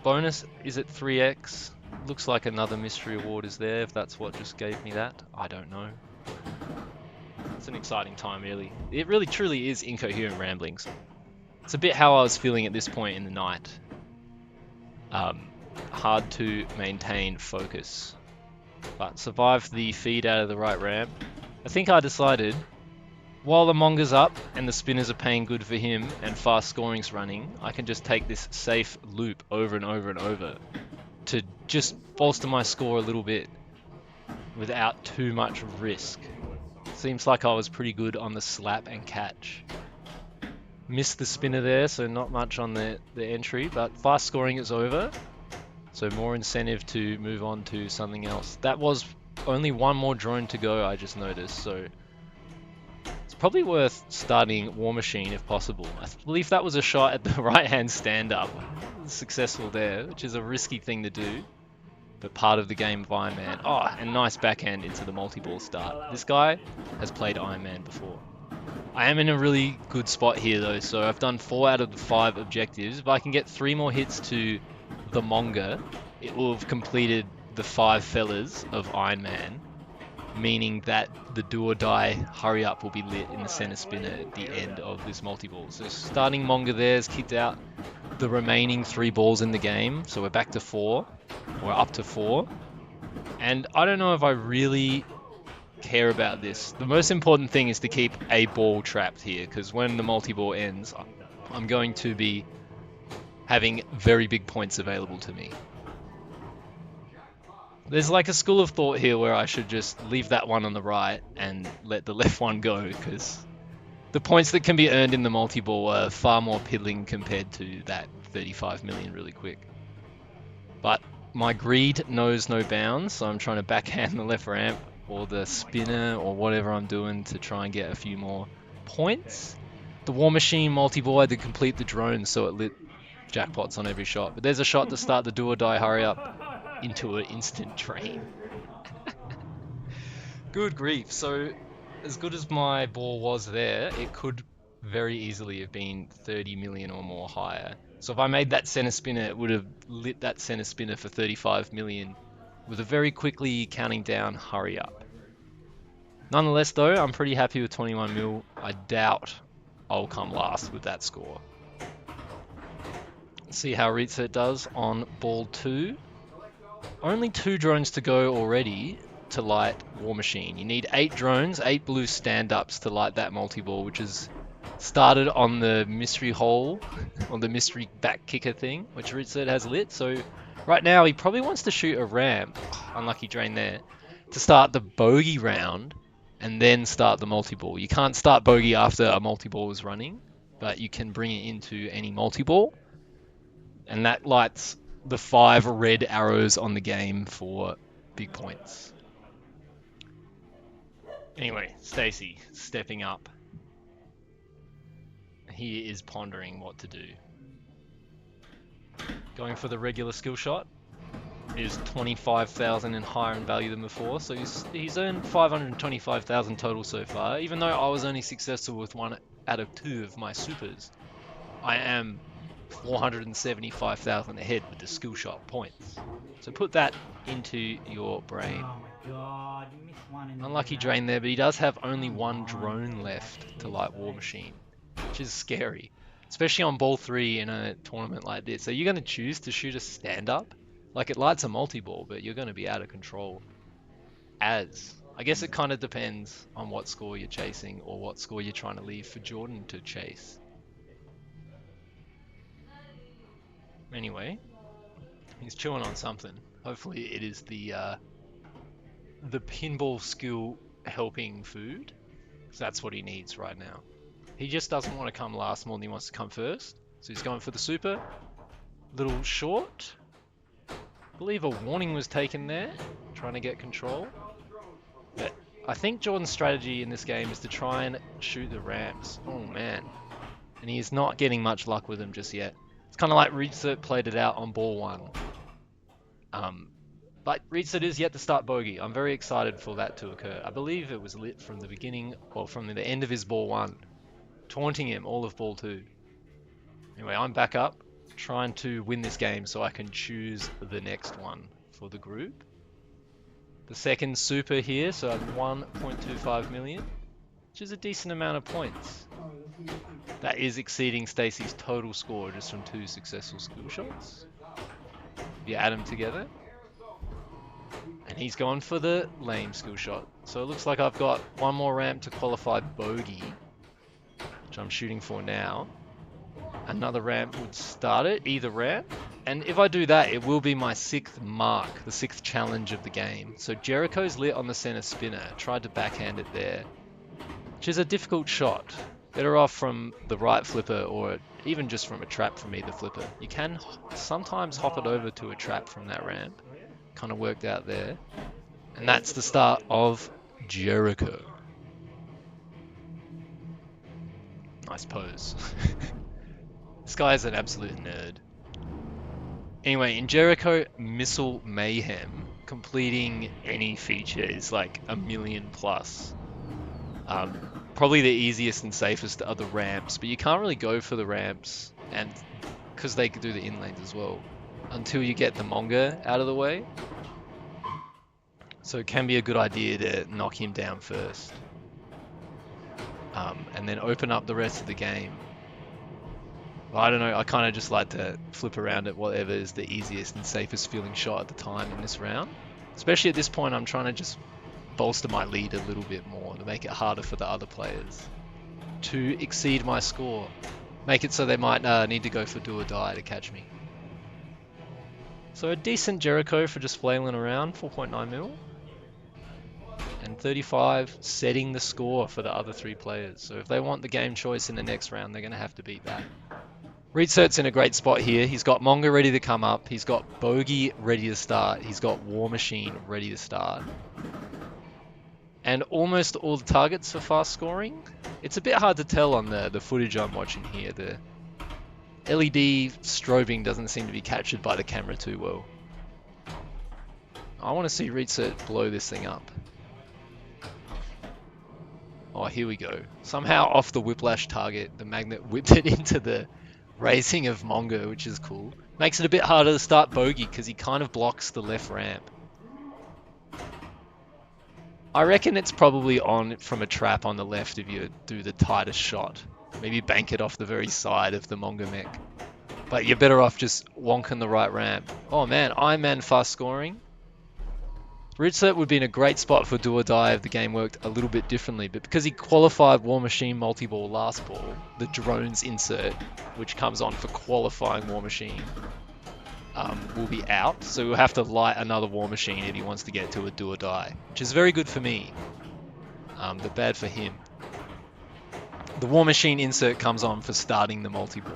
bonus is at 3x. Looks like another mystery award is there, if that's what just gave me that. I don't know. It's an exciting time, really. It really truly is incoherent ramblings. It's a bit how I was feeling at this point in the night. Hard to maintain focus. But survived the feed out of the right ramp. I think I decided, while the Monga's up and the spinners are paying good for him and fast scoring's running, I can just take this safe loop over and over and over to just bolster my score a little bit without too much risk. Seems like I was pretty good on the slap and catch. Missed the spinner there, so not much on the entry, but fast scoring is over. So more incentive to move on to something else. That was only 1 more drone to go, I just noticed, so it's probably worth starting War Machine if possible. I believe that was a shot at the right hand stand up. Successful there, which is a risky thing to do, but part of the game of Iron Man. Oh, and nice backhand into the multi-ball start. This guy has played Iron Man before. I am in a really good spot here though, so I've done 4 out of the 5 objectives. If I can get 3 more hits to the Monga, it will have completed the 5 fellas of Iron Man. meaning that the do or die hurry up will be lit in the center spinner at the end of this multi-ball. So starting Monga there has kicked out the remaining 3 balls in the game, so we're back to 4, or up to 4. And I don't know if I really care about this. The most important thing is to keep a ball trapped here, because when the multi-ball ends, I'm going to be having very big points available to me. There's like a school of thought here where I should just leave that one on the right and let the left one go, because the points that can be earned in the multi-ball are far more piddling compared to that 35 million really quick. But my greed knows no bounds, so I'm trying to backhand the left ramp or the spinner or whatever I'm doing to try and get a few more points. The War Machine multi-ball had to complete the drone, so it lit jackpots on every shot. But there's a shot to start the do or die hurry up into an instant drain. Good grief. So as good as my ball was there, it could very easily have been 30 million or more higher. So if I made that center spinner, it would have lit that center spinner for 35 million with a very quickly counting down hurry up. Nonetheless though, I'm pretty happy with 21 mil. I doubt I'll come last with that score. Let's see how Reset does on ball 2. Only 2 drones to go already to light War Machine. You need 8 drones, 8 blue stand-ups to light that multi-ball, which is started on the mystery hole, or the mystery back kicker thing, which Reset has lit. So right now he probably wants to shoot a ramp, unlucky drain there, to start the bogey round and then start the multi-ball. You can't start bogey after a multi-ball is running, but you can bring it into any multi-ball, and that lights the 5 red arrows on the game for big points. Anyway, Stacy stepping up. He is pondering what to do. Going for the regular skill shot. Is 25,000 and higher in value than before, so he's earned 525,000 total so far. Even though I was only successful with 1 out of 2 of my supers, I am 475,000 ahead with the skill shot points. So put that into your brain. Oh my god, you missed one in the Unlucky drain there, but he does have only 1 drone left to light War Machine, which is scary, especially on ball 3 in a tournament like this. So you're going to choose to shoot a stand-up? Like, it lights a multi-ball, but you're going to be out of control. I guess it kind of depends on what score you're chasing or what score you're trying to leave for Jordan to chase. Anyway, he's chewing on something. Hopefully it is the pinball skill helping food, because that's what he needs right now. He just doesn't want to come last more than he wants to come first. So he's going for the super. Little short. I believe a warning was taken there, trying to get control. But I think Jordan's strategy in this game is to try and shoot the ramps. Oh man. And he is not getting much luck with them just yet. It's kind of like Reset played it out on ball 1. But Reset is yet to start bogey. I'm very excited for that to occur. I believe it was lit from the beginning, or from the end of his ball 1. Taunting him all of ball 2. Anyway, I'm back up, trying to win this game so I can choose the next one for the group. The second super here, so at 1.25 million, which is a decent amount of points. That is exceeding Stacy's total score just from 2 successful skill shots. You add them together, and he's gone for the lame skill shot. So it looks like I've got 1 more ramp to qualify bogey, which I'm shooting for now. Another ramp would start it, either ramp. And if I do that, it will be my 6th mark, the 6th challenge of the game. So Jericho's lit on the center spinner. Tried to backhand it there, which is a difficult shot. Better off from the right flipper, or even just from a trap from either flipper. You can sometimes hop it over to a trap from that ramp. Kind of worked out there. And that's the start of Jericho. Nice pose. This guy is an absolute nerd. Anyway, in Jericho, Missile Mayhem, completing any feature is like 1 million plus. Probably the easiest and safest are the ramps, but you can't really go for the ramps, and because they could do the inlanes as well, until you get the Monga out of the way. So it can be a good idea to knock him down first. And then open up the rest of the game. Well, I don't know, I kind of just like to flip around at whatever is the easiest and safest feeling shot at the time in this round. Especially at this point, I'm trying to just bolster my lead a little bit more to make it harder for the other players to exceed my score. Make it so they might need to go for do or die to catch me. So a decent Jericho for just flailing around, 4.9 mil. And 35 setting the score for the other three players. So if they want the game choice in the next round, they're going to have to beat that. Reedsert's in a great spot here. He's got Monga ready to come up. He's got Bogey ready to start. He's got War Machine ready to start. And almost all the targets for fast scoring. It's a bit hard to tell on the footage I'm watching here. The LED strobing doesn't seem to be captured by the camera too well. I want to see Reedsert blow this thing up. Oh, here we go. Somehow off the whiplash target, the magnet whipped it into the raising of Mongo, which is cool. Makes it a bit harder to start Bogey because he kind of blocks the left ramp. I reckon it's probably on from a trap on the left if you do the tightest shot. Maybe bank it off the very side of the Mongo mech. But you're better off just wonking the right ramp. Oh man, Iron Man fast scoring. Reedsert would be in a great spot for do or die if the game worked a little bit differently, but because he qualified War Machine multi-ball last ball, the drones insert, which comes on for qualifying War Machine, will be out, so we'll have to light another War Machine if he wants to get to a do or die, which is very good for me, but bad for him. The War Machine insert comes on for starting the multi-ball.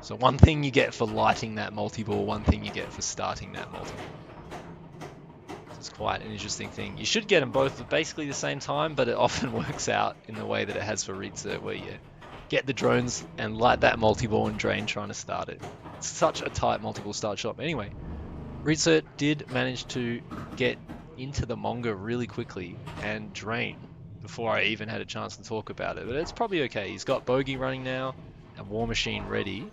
So one thing you get for lighting that multi-ball, one thing you get for starting that multi-ball. It's quite an interesting thing. You should get them both at basically the same time, but it often works out in the way that it has for Reedsert, where you get the drones and light that multi-ball and drain trying to start it. It's such a tight multi-ball start shot. But anyway, Reedsert did manage to get into the Monga really quickly and drain before I even had a chance to talk about it. But it's probably okay. He's got Bogey running now and War Machine ready.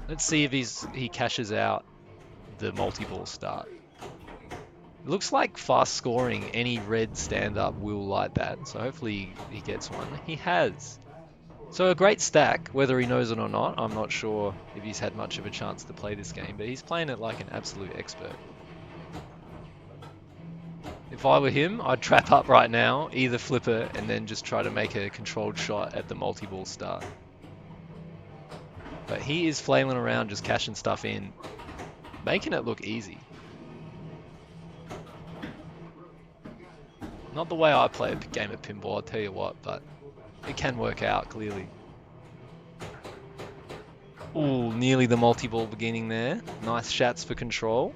Let's see if he cashes out the multi-ball start. It looks like fast scoring, any red stand-up will light that, so hopefully he gets one. He has. So a great stack, whether he knows it or not. I'm not sure if he's had much of a chance to play this game, but he's playing it like an absolute expert. If I were him, I'd trap up right now, either flip it and then just try to make a controlled shot at the multi-ball start. But he is flailing around just cashing stuff in, making it look easy. Not the way I play a game of pinball, I'll tell you what, but it can work out, clearly. Ooh, nearly the multi-ball beginning there. Nice shots for control.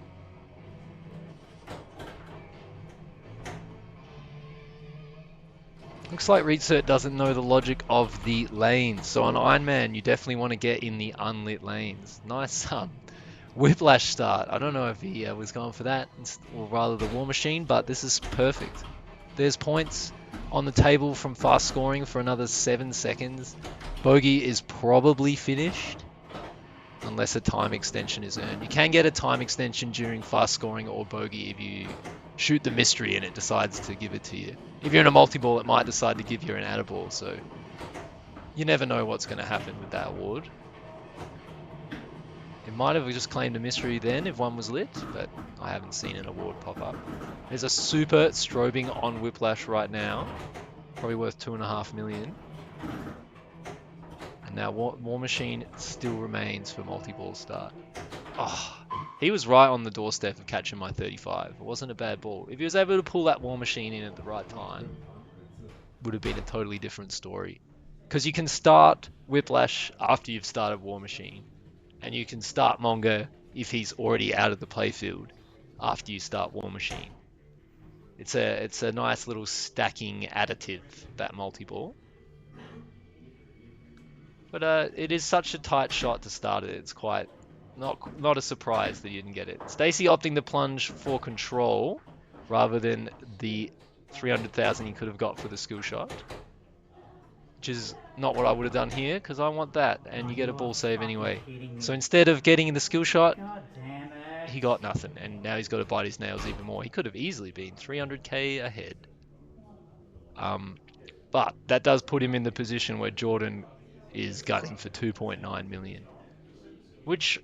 Looks like Reedsert doesn't know the logic of the lanes. So on Iron Man, you definitely want to get in the unlit lanes. Nice whiplash start. I don't know if he was going for that, or rather the War Machine, but this is perfect. There's points on the table from fast scoring for another 7 seconds. Bogey is probably finished, unless a time extension is earned. You can get a time extension during fast scoring or Bogey if you shoot the mystery and it decides to give it to you. If you're in a multi-ball, it might decide to give you an add-a-ball, so you never know what's going to happen with that award. It might have just claimed a mystery then if one was lit, but I haven't seen an award pop up. There's a super strobing on Whiplash right now, probably worth 2.5 million. And now War Machine still remains for multi-ball start. Oh, he was right on the doorstep of catching my 35. It wasn't a bad ball. If he was able to pull that War Machine in at the right time, it would have been a totally different story. Because you can start Whiplash after you've started War Machine. And you can start Monga if he's already out of the playfield after you start War Machine. It's a nice little stacking additive, that multi-ball. But it is such a tight shot to start it. It's quite not a surprise that you didn't get it. Stacy opting to plunge for control rather than the 300,000 you could have got for the skill shot. Which is not what I would have done here, because I want that, and you get a ball save anyway. So instead of getting the skill shot, he got nothing, and now he's got to bite his nails even more. He could have easily been 300k ahead. But that does put him in the position where Jordan is gutting for 2.9 million, which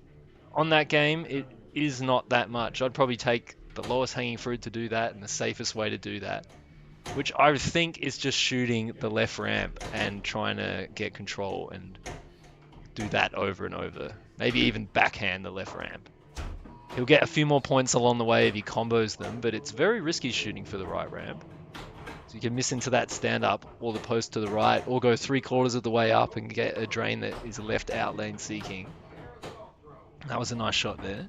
on that game, it is not that much. I'd probably take the lowest hanging fruit to do that and the safest way to do that, which I think is just shooting the left ramp and trying to get control and do that over and over. Maybe even backhand the left ramp. He'll get a few more points along the way if he combos them, but it's very risky shooting for the right ramp. So you can miss into that stand-up or the post to the right, or go 3/4 of the way up and get a drain that is left out lane seeking. That was a nice shot there.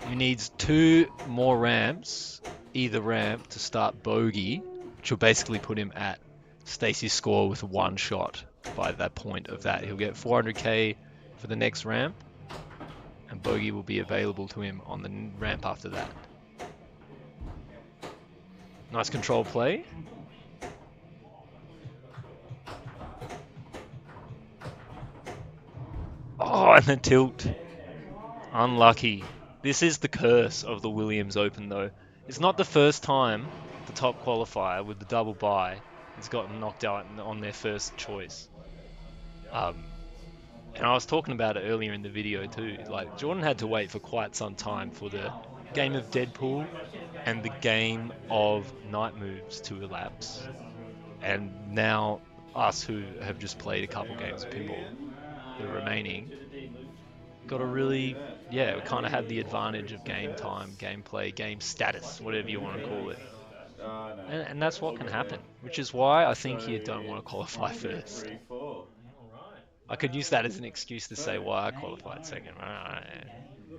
He needs 2 more ramps, either ramp, to start bogey, which will basically put him at Stacey's score with 1 shot by that point of that. He'll get 400k for the next ramp, and bogey will be available to him on the ramp after that. Nice control play. Oh, and the tilt. Unlucky. This is the curse of the Williams Open, though. It's not the first time the top qualifier with the double bye has gotten knocked out on their first choice. And I was talking about it earlier in the video too. Like, Jordan had to wait for quite some time for the game of Deadpool and the game of Night Moves to elapse. And now us who have just played a couple games of pinball, the remaining, got to really, we kind of had the advantage of game time, gameplay, game status, whatever you want to call it. And that's what can happen, which is why I think you don't want to qualify first. I could use that as an excuse to say why I qualified second.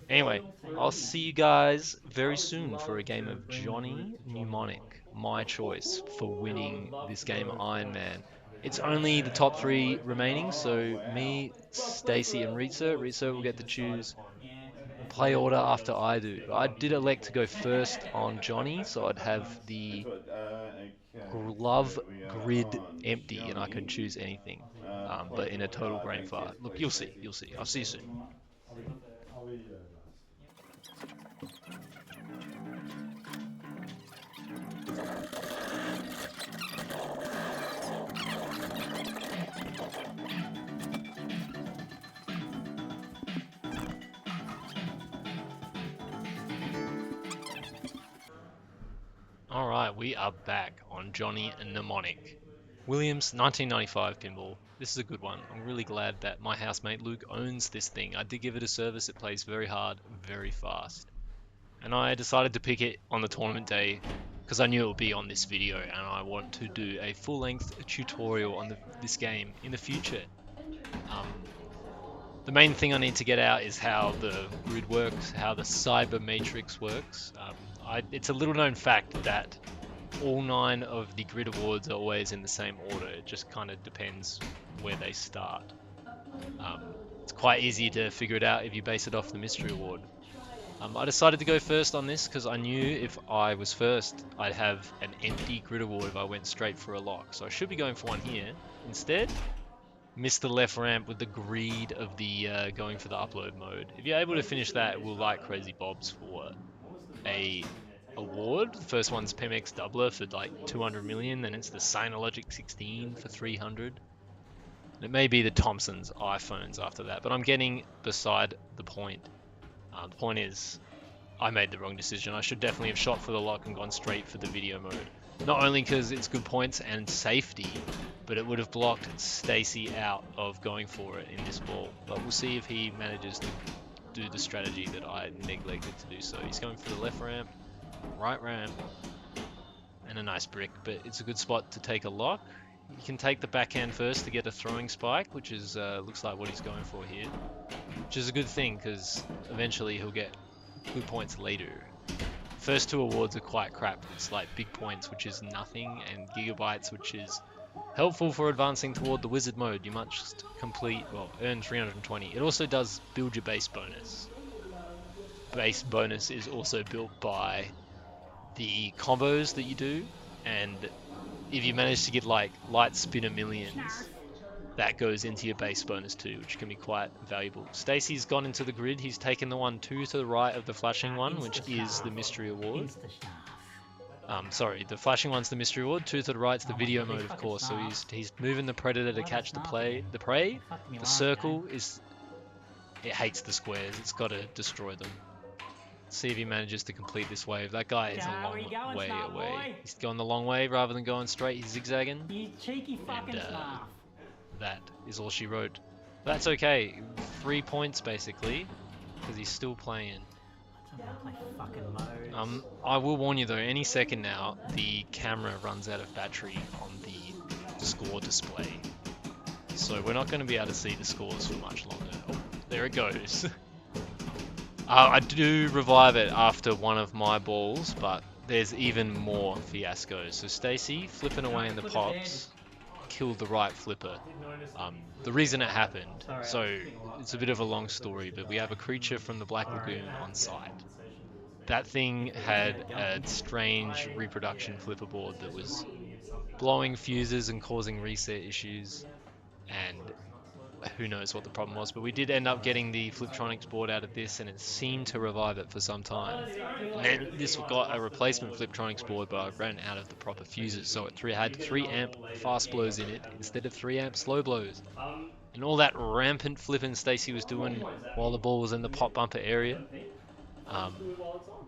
Anyway, I'll see you guys very soon for a game of Johnny Mnemonic, my choice for winning this game of Iron Man. It's only the top 3 remaining, so me, Stacey, and Ritza. Ritza will get to choose play order after I do. I did elect to go first on Johnny, so I'd have the glove grid empty and I could choose anything. But in a total brain fart. Look, you'll see. I'll see you soon. Alright, we are back on Johnny Mnemonic. Williams, 1995 pinball. This is a good one. I'm really glad that my housemate Luke owns this thing. I did give it a service. It plays very hard, very fast. And I decided to pick it on the tournament day because I knew it would be on this video and I want to do a full-length tutorial on this game in the future. The main thing I need to get out is how the grid works, how the cyber matrix works. It's a little known fact that all 9 of the grid awards are always in the same order. It just kind of depends where they start. It's quite easy to figure it out if you base it off the mystery award. I decided to go first on this because I knew if I was first, I'd have an empty grid award if I went straight for a lock. So I should be going for one here. Instead, missed the left ramp with the greed of the going for the upload mode. If you're able to finish that, we'll like Crazy Bob's for a award. The first one's PMX Doubler for like 200 million, then it's the Synologic 16 for 300. And it may be the Thompson's iPhones after that, but I'm getting beside the point. The point is, I made the wrong decision. I should definitely have shot for the lock and gone straight for the video mode. Not only because it's good points and safety, but it would have blocked Stacey out of going for it in this ball. But we'll see if he manages to do the strategy that I neglected to do so. He's going for the left ramp, right ramp, and a nice brick, but it's a good spot to take a lock. You can take the backhand first to get a throwing spike, which is looks like what he's going for here, which is a good thing because eventually he'll get good points later. First 2 awards are quite crap. It's like big points, which is nothing, and gigabytes, which is helpful for advancing toward the wizard mode. You must earn 320. It also does build your base bonus. Base bonus is also built by the combos that you do, and if you manage to get like light spinner millions, that goes into your base bonus too, which can be quite valuable. Stacey's gone into the grid. He's taken the one 2 to the right of the flashing one, which is the mystery award. Sorry, the flashing one's the mystery award. 2 to the right's the video mode, of course. So he's moving the predator to catch the prey. The circle is, it hates the squares. It's got to destroy them. See if he manages to complete this wave. That guy is a long way away. He's going the long way rather than going straight. He's zigzagging. You cheeky fucking snarf. That is all she wrote. That's okay. 3 points basically, because he's still playing. I will warn you though, any second now, the camera runs out of battery on the score display. So we're not going to be able to see the scores for much longer. Oh, there it goes. I do revive it after one of my balls, but there's even more fiascos. So Stacey, flipping away in the pops, killed the right flipper. The reason it happened, so it's a bit of a long story, but we have a creature from the Black Lagoon on site. That thing had a strange reproduction flipper board that was blowing fuses and causing reset issues, and who knows what the problem was, but we did end up getting the Fliptronics board out of this, and it seemed to revive it for some time. And then this got a replacement Fliptronics board, but I ran out of the proper fuses, so it had 3 amp fast blows in it instead of 3 amp slow blows. And all that rampant flipping Stacey was doing while the ball was in the pop bumper area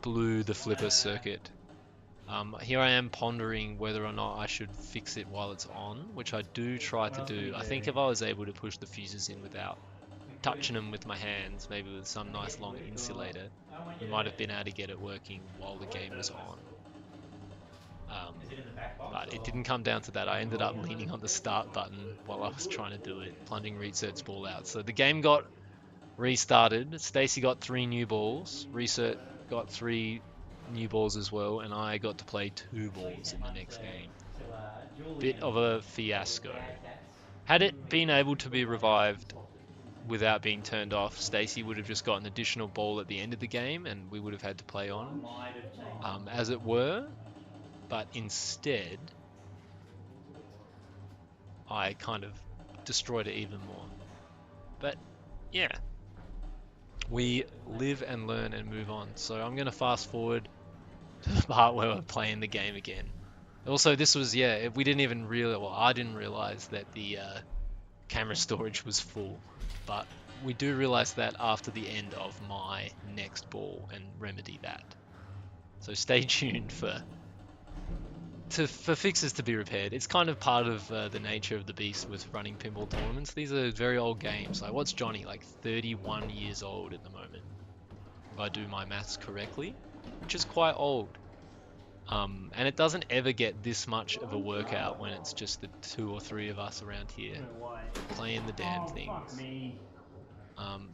blew the flipper circuit. Here I am pondering whether or not I should fix it while it's on, which I do try to do. I think if I was able to push the fuses in without touching them with my hands, maybe with some nice long insulator, we might have been able to get it working while the game was on. But it didn't come down to that. I ended up leaning on the start button while I was trying to do it, plunging Reset's ball out. So the game got restarted. Stacey got 3 new balls. Reset got 3 new balls as well, and I got to play 2 balls in the next game. Bit of a fiasco. Had it been able to be revived without being turned off, Stacey would have just got an additional ball at the end of the game, and we would have had to play on, as it were. But instead, I kind of destroyed it even more. But yeah, we live and learn and move on. So I'm going to fast forward to the part where we're playing the game again. Also, this was, yeah, we didn't even realize, well, I didn't realize that the camera storage was full. But we do realize that after the end of my next ball and remedy that. So stay tuned for fixes to be repaired. It's kind of part of the nature of the beast with running pinball tournaments. These are very old games. Like, what's Johnny? Like 31 years old at the moment, if I do my maths correctly, which is quite old. And it doesn't ever get this much of a workout when it's just the 2 or 3 of us around here playing the damn things.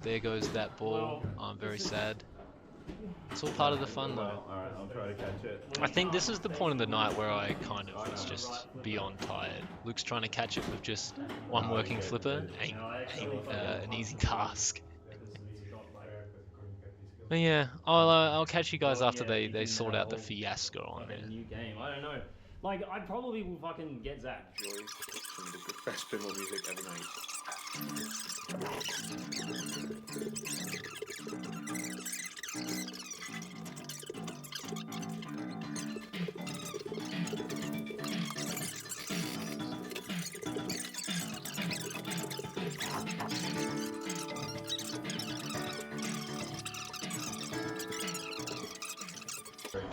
There goes that ball. I'm very sad. It's all part of the fun though. Alright, I'll try to catch it. I think this is the point of the night where I kind of was just beyond tired. Luke's trying to catch it with just one working flipper ain't an easy task. But yeah, I'll catch you guys after they sort out the fiasco on there. New game. I don't know. Like, I probably will fucking get Zach. Joy from the best pinball music ever made.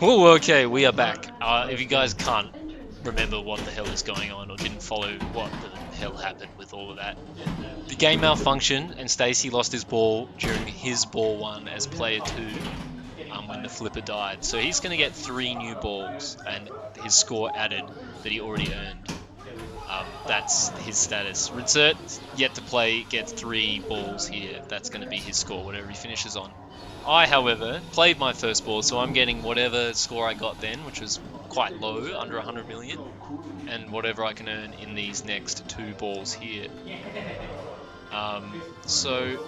Oh, okay, we are back. If you guys can't remember what the hell is going on or didn't follow what the hell happened with all of that, the game malfunctioned and Stacey lost his ball during his ball 1 as player 2 when the flipper died. So he's going to get 3 new balls and his score added that he already earned. That's his status. Rinsert, yet to play, gets 3 balls here. That's going to be his score, whatever he finishes on. I, however, played my first ball, so I'm getting whatever score I got then, which was quite low, under 100 million, and whatever I can earn in these next 2 balls here. So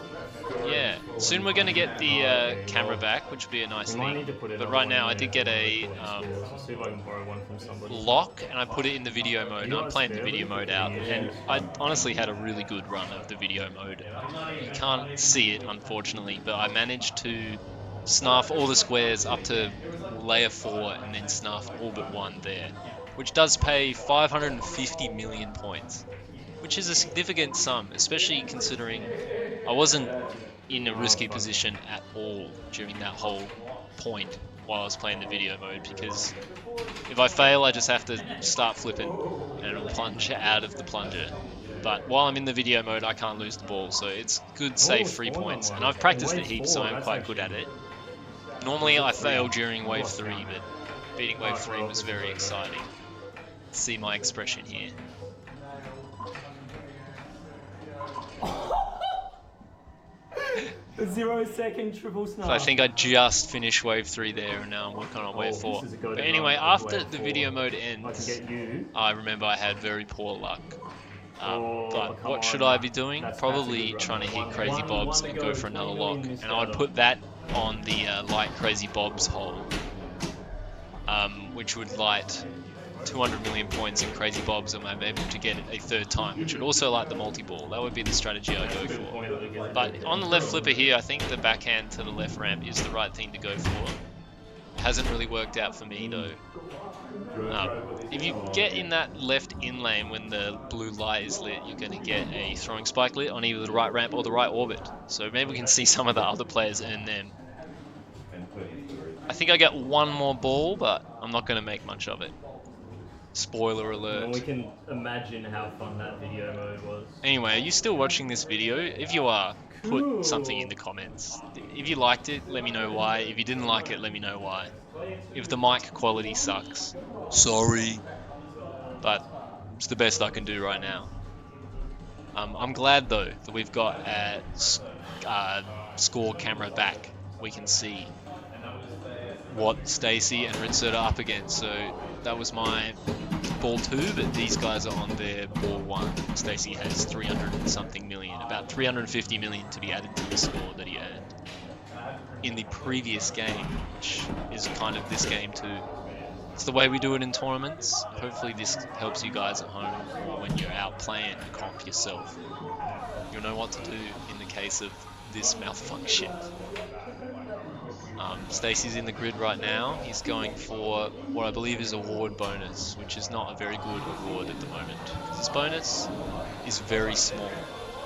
yeah, soon we're gonna get the camera back, which would be a nice thing. But right now I did get a see if I can borrow one from somebody. lock, and I put it in the video mode. And I'm playing the video mode out, and I honestly had a really good run of the video mode. You can't see it, unfortunately, but I managed to snuff all the squares up to layer 4 and then snuff all but one there, which does pay 550 million points, which is a significant sum, especially considering I wasn't in a risky position at all during that whole point while I was playing the video mode, because if I fail I just have to start flipping and it'll plunge out of the plunger. But while I'm in the video mode I can't lose the ball, so it's good safe 3 points, and I've practiced it heaps so I'm quite good at it. Normally I fail during wave 3, but beating wave 3 was very exciting. See my expression here. A 0-second triple snap. So I think I just finished wave 3 there, and now I'm working on wave 4. But anyway, after the video mode ends, I remember I had very poor luck. But what should I be doing? Probably trying to hit Crazy Bob's and go for another lock. And I would put that on the light Crazy Bob's hole, which would light 200 million points in Crazy Bob's, and I'm able to get it a third time, which would also light the multi-ball. That would be the strategy I go for. But on the left flipper here, I think the backhand to the left ramp is the right thing to go for. It hasn't really worked out for me though. If you get in that left in lane when the blue light is lit, you're going to get a throwing spike lit on either the right ramp or the right orbit. So maybe we can see some of the other players earn them. I think I get one more ball, but I'm not going to make much of it. Spoiler alert. And we can imagine how fun that video mode was. Anyway, are you still watching this video? If you are, put something in the comments. If you liked it, let me know why. If you didn't like it, let me know why. If the mic quality sucks, sorry. But it's the best I can do right now. I'm glad though that we've got a score camera back. We can see what Stacey and Ritzer are up against. So that was my ball 2, but these guys are on their ball 1. Stacey has 300 and something million, about 350 million to be added to the score that he earned in the previous game, which is kind of this game too. It's the way we do it in tournaments. Hopefully this helps you guys at home, or when you're out playing a comp yourself. You'll know what to do in the case of this malfunction. Stacey's in the grid right now. He's going for what I believe is award bonus, which is not a very good award at the moment. His bonus is very small.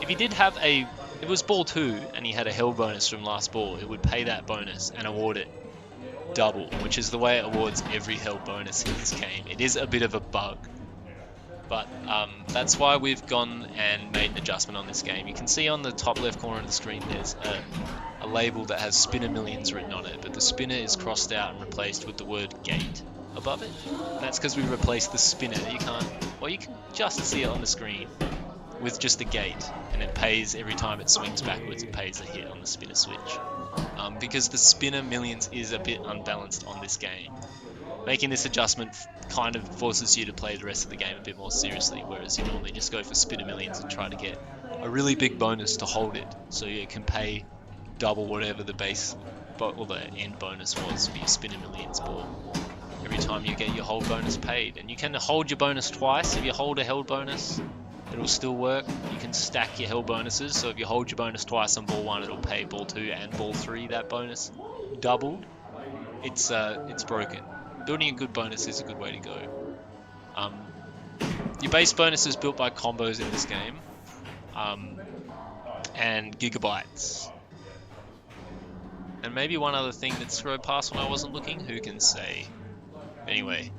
If he did have if it was ball 2 and he had a held bonus from last ball, it would pay that bonus and award it double, which is the way it awards every held bonus in this game. It is a bit of a bug, but that's why we've gone and made an adjustment on this game. You can see on the top left corner of the screen there's a label that has spinner millions written on it, but the spinner is crossed out and replaced with the word gate above it. And that's because we replaced the spinner. You can just see it on the screen with just the gate, and it pays every time it swings backwards. It pays a hit on the spinner switch, because the spinner millions is a bit unbalanced on this game. Making this adjustment kind of forces you to play the rest of the game a bit more seriously, whereas you normally just go for spinner millions and try to get a really big bonus to hold it, so you can pay double whatever the base or the end bonus was for your spinner millions ball every time you get your hold bonus paid. And you can hold your bonus twice. If you hold a held bonus, it'll still work. You can stack your held bonuses, so if you hold your bonus twice on ball 1, it'll pay ball 2 and ball 3 that bonus doubled. It's broken. Building a good bonus is a good way to go. Your base bonus is built by combos in this game, and gigabytes. And maybe one other thing that's thrown past when I wasn't looking, who can say? Anyway,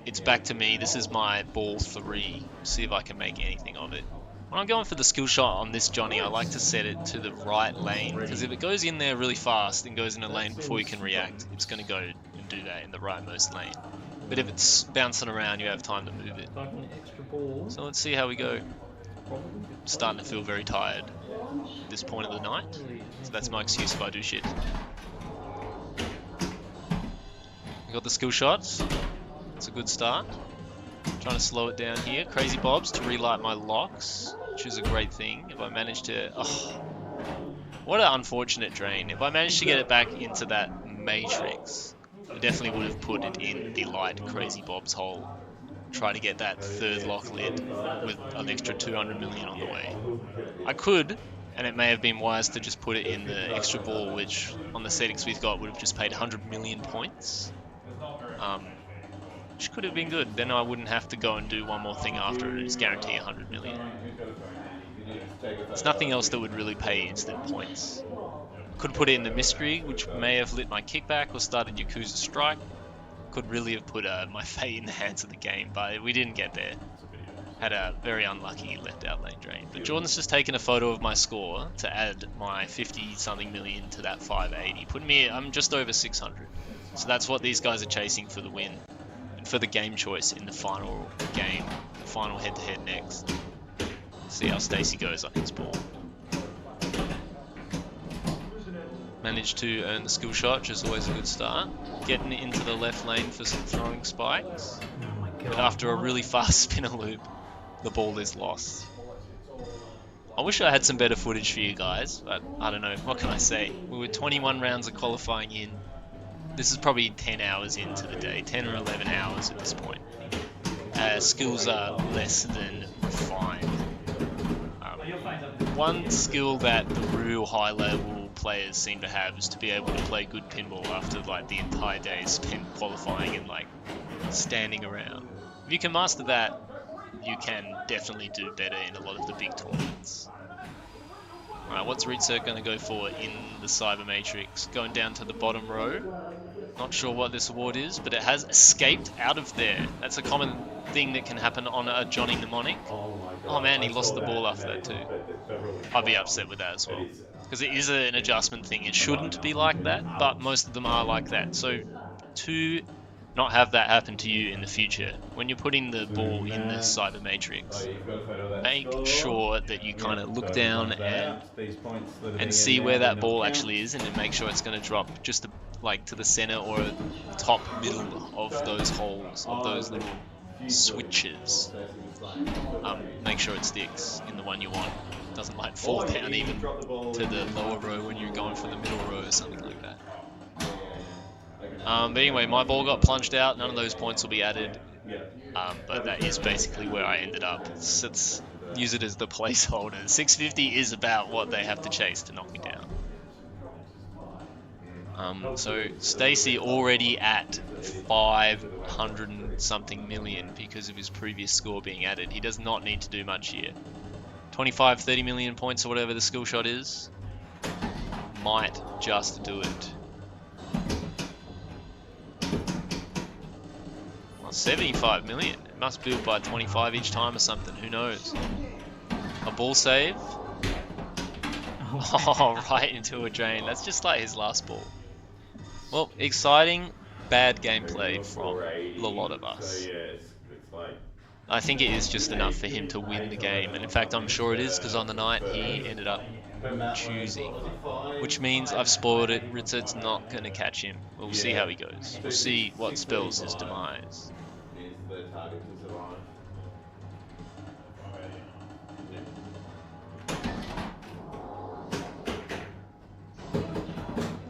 it's back to me. This is my ball 3. See if I can make anything of it. When I'm going for the skill shot on this Johnny, I like to set it to the right lane, because if it goes in there really fast and goes in a lane before you can react, it's going to go and do that in the rightmost lane. But if it's bouncing around, you have time to move it. So let's see how we go. I'm starting to feel very tired at this point of the night, so that's my excuse if I do shit. We got the skill shots. It's a good start. Trying to slow it down here. Crazy Bobs to relight my locks. which is a great thing. If I manage to... Oh, what an unfortunate drain. If I managed to get it back into that matrix, I definitely would have put it in the light Crazy Bob's hole. Try to get that third lock lit with an extra 200 million on the way. I could, and it may have been wise to just put it in the extra ball, which on the settings we've got would have just paid 100 million points. Which could have been good. Then I wouldn't have to go and do one more thing after it and just guarantee 100 million. There's nothing else that would really pay instant points. Could put it in the mystery, which may have lit my kickback or started Yakuza Strike. Could really have put my fate in the hands of the game, but we didn't get there. Had a very unlucky left out lane drain. But Jordan's just taken a photo of my score to add my 50 something million to that 580. Putting me, I'm just over 600. So that's what these guys are chasing for the win. And for the game choice in the final game, the final head to head next. See how Stacey goes on his ball. Managed to earn the skill shot, which is always a good start. Getting into the left lane for some throwing spikes. But after a really fast spinner loop, the ball is lost. I wish I had some better footage for you guys, but I don't know, what can I say? We were 21 rounds of qualifying in. This is probably 10 hours into the day, 10 or 11 hours at this point. Skills are less than refined. One skill that the real high level players seem to have is to be able to play good pinball after like the entire day spent qualifying and like standing around. If you can master that, you can definitely do better in a lot of the big tournaments. Alright, what's Ritzer going to go for in the Cyber Matrix? Going down to the bottom row. Not sure what this award is, but it has escaped out of there. That's a common thing that can happen on a Johnny Mnemonic. Oh man, he lost the ball after that too. I'd be upset with that as well. Because it is an adjustment thing. It shouldn't be like that, but most of them are like that. So to not have that happen to you in the future, when you're putting the ball in the Cyber Matrix, make sure that you kind of look down and see where that ball actually is, and then make sure it's going to drop just like to the center or top middle of those holes, of those little switches. Make sure it sticks in the one you want. It doesn't like fall down even to the lower row when you're going for the middle row or something like that. But anyway, my ball got plunged out. None of those points will be added. But that is basically where I ended up. Let's use it as the placeholder. 650 is about what they have to chase to knock me down. So Stacey already at 500 and something million because of his previous score being added. He does not need to do much here. 25, 30 million points or whatever the skill shot is might just do it. 75 million. It must build by 25 each time or something. Who knows? A ball save. Oh, right into a drain. That's just like his last ball. Well, exciting, bad gameplay from a lot of us. I think it is just enough for him to win the game. And in fact, I'm sure it is, because on the night he ended up choosing. Which means I've spoiled it. Ritzer's not going to catch him. We'll see how he goes. We'll see what spells his demise.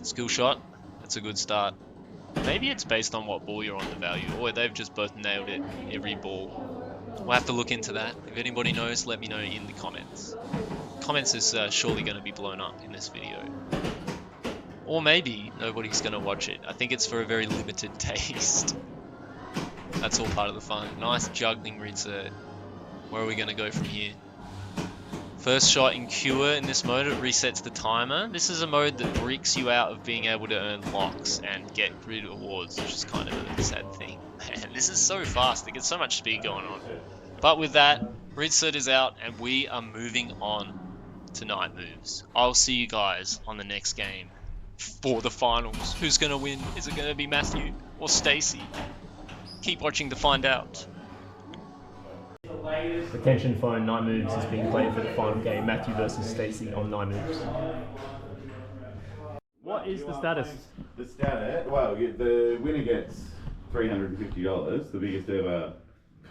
Skill shot. That's a good start. Maybe it's based on what ball you're on the value, or they've just both nailed it every ball. We'll have to look into that. If anybody knows, let me know in the comments. Comments is surely going to be blown up in this video. Or maybe nobody's going to watch it. I think it's for a very limited taste. That's all part of the fun. Nice juggling, Ritzer. Where are we going to go from here? First shot in Cure in this mode, it resets the timer. This is a mode that breaks you out of being able to earn locks and get grid awards, which is kind of a sad thing. Man, this is so fast, it gets so much speed going on. But with that, Ritzer is out and we are moving on to night moves. I'll see you guys on the next game for the finals. Who's going to win? Is it going to be Matthew or Stacey? Keep watching to find out. Attention phone, Night Moves is being played for the final game, Matthew versus Stacey on Night Moves. What is the status? The status, well, the winner gets $350, the biggest ever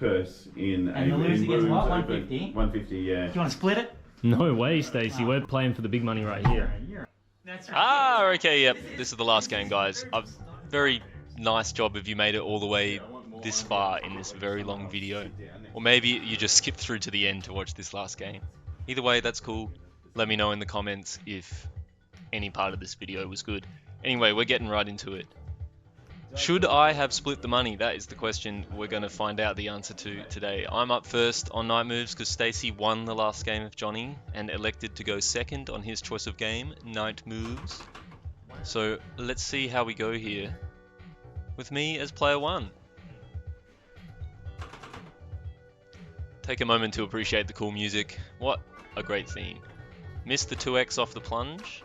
purse in And the loser gets what, 150? 150, yeah. Do you want to split it? No way, Stacey. We're playing for the big money right here. That's right. Ah, okay, yep. This is the last game, guys. A very nice job if you made it all the way this far in this very long video. Or maybe you just skipped through to the end to watch this last game. Either way, that's cool. Let me know in the comments if any part of this video was good. Anyway, we're getting right into it. Should I have split the money? That is the question we're going to find out the answer to today. I'm up first on night moves because Stacey won the last game of Johnny and elected to go second on his choice of game, night moves. So let's see how we go here with me as player one. Take a moment to appreciate the cool music. What a great theme. Missed the 2x off the plunge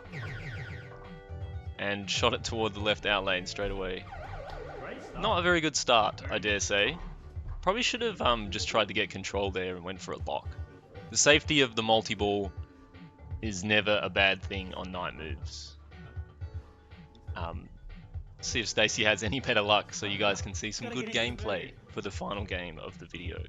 and shot it toward the left out lane straight away. Not a very good start, I dare say. Probably should have just tried to get control there and went for a lock. The safety of the multi-ball is never a bad thing on night moves. See if Stacey has any better luck so you guys can see some good gameplay for the final game of the video.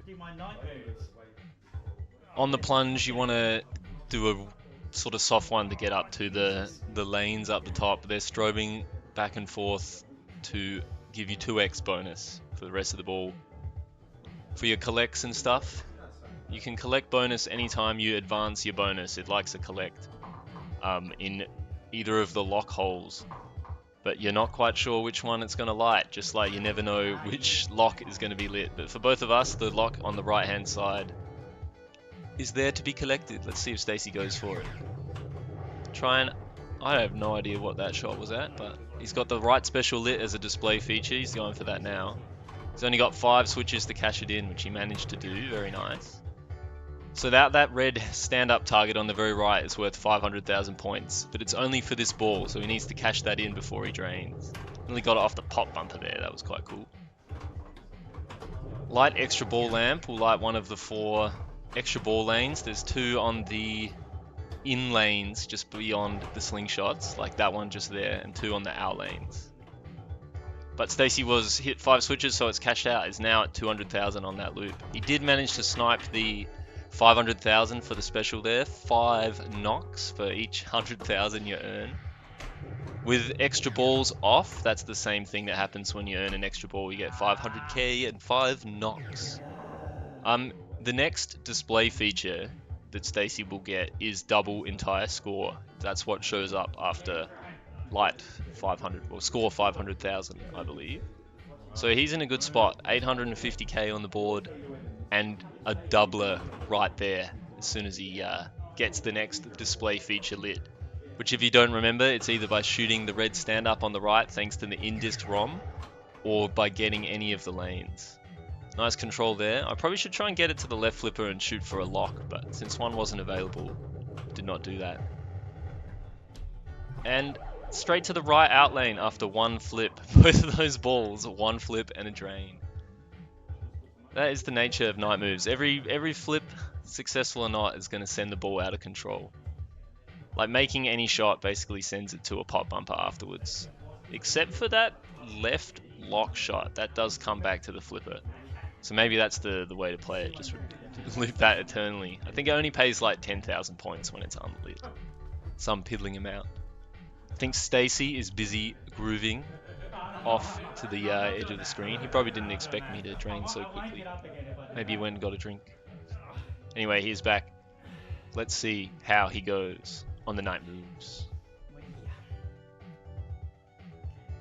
On the plunge, you want to do a sort of soft one to get up to the lanes up the top. They're strobing back and forth to give you 2x bonus for the rest of the ball. For your collects and stuff, you can collect bonus anytime you advance your bonus. It likes to collect in either of the lock holes, but you're not quite sure which one it's going to light, just like you never know which lock is going to be lit. But for both of us, the lock on the right hand side is there to be collected. Let's see if Stacey goes for it. I have no idea what that shot was at, but he's got the right special lit as a display feature. He's going for that now. He's only got 5 switches to cash it in, which he managed to do. Very nice. So that red stand-up target on the very right is worth 500,000 points, but it's only for this ball, so he needs to cash that in before he drains. Only got it off the pop bumper there. That was quite cool. Light extra ball lamp will light one of the 4 extra ball lanes. There's 2 on the in lanes just beyond the slingshots, like that one just there, and 2 on the out lanes. But Stacey was hit 5 switches, so it's cashed out. Is now at 200,000 on that loop. He did manage to snipe the 500,000 for the special there. 5 knocks for each 100,000 you earn. With extra balls off, that's the same thing that happens when you earn an extra ball. You get 500k and 5 knocks. The next display feature that Stacey will get is double entire score. That's what shows up after light 500 or score 500,000, I believe. So he's in a good spot. 850k on the board and a doubler right there as soon as he gets the next display feature lit. Which, if you don't remember, it's either by shooting the red stand up on the right thanks to the in-disc ROM, or by getting any of the lanes. Nice control there. I probably should try and get it to the left flipper and shoot for a lock, but since one wasn't available, did not do that. And straight to the right out lane after 1 flip. Both of those balls, 1 flip and a drain. That is the nature of night moves. Every flip, successful or not, is going to send the ball out of control. Like making any shot basically sends it to a pop bumper afterwards. Except for that left lock shot. That does come back to the flipper. So maybe that's the way to play it. Just loop that eternally. I think it only pays like 10,000 points when it's unlit. Some piddling amount. I think Stacey is busy grooving off to the edge of the screen. He probably didn't expect me to drain so quickly. Maybe he went and got a drink. Anyway, he's back. Let's see how he goes on the night moves.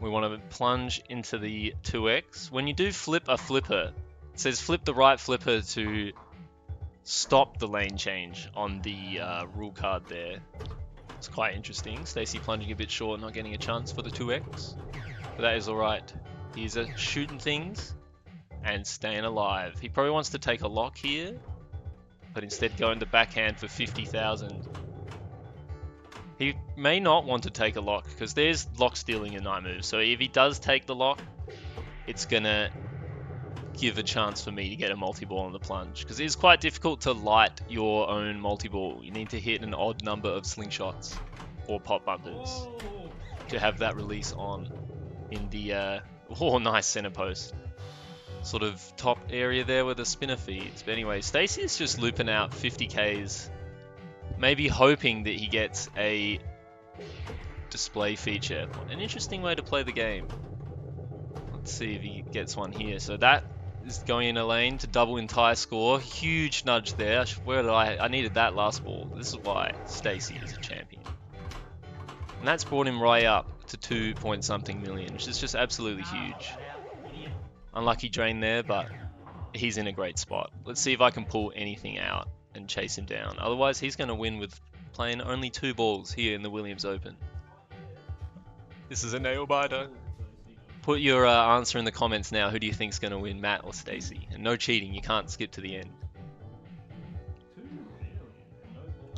We want to plunge into the 2x. When you do flip a flipper, it says flip the right flipper to stop the lane change on the rule card there. It's quite interesting. Stacey plunging a bit short, not getting a chance for the 2x. But that is alright. He's shooting things and staying alive. He probably wants to take a lock here, but instead going to backhand for 50,000. He may not want to take a lock because there's lock stealing in night moves. So if he does take the lock, it's gonna give a chance for me to get a multi-ball on the plunge, because it is quite difficult to light your own multi-ball. You need to hit an odd number of slingshots or pop bumpers to have that release on in the oh, nice center post. sort of top area there where the spinner feeds. But anyway, Stacey is just looping out 50Ks, maybe hoping that he gets a display feature. An interesting way to play the game. Let's see if he gets one here. So that is going in a lane to double entire score. Huge nudge there. Where did I needed that last ball. This is why Stacey is a champion. And that's brought him right up to 2 point something million, which is just absolutely huge. Unlucky drain there, but he's in a great spot. Let's see if I can pull anything out and chase him down. Otherwise, he's going to win with playing only 2 balls here in the Williams Open. This is a nail biter. Put your answer in the comments now. Who do you think's going to win, Matt or Stacey? And no cheating. You can't skip to the end.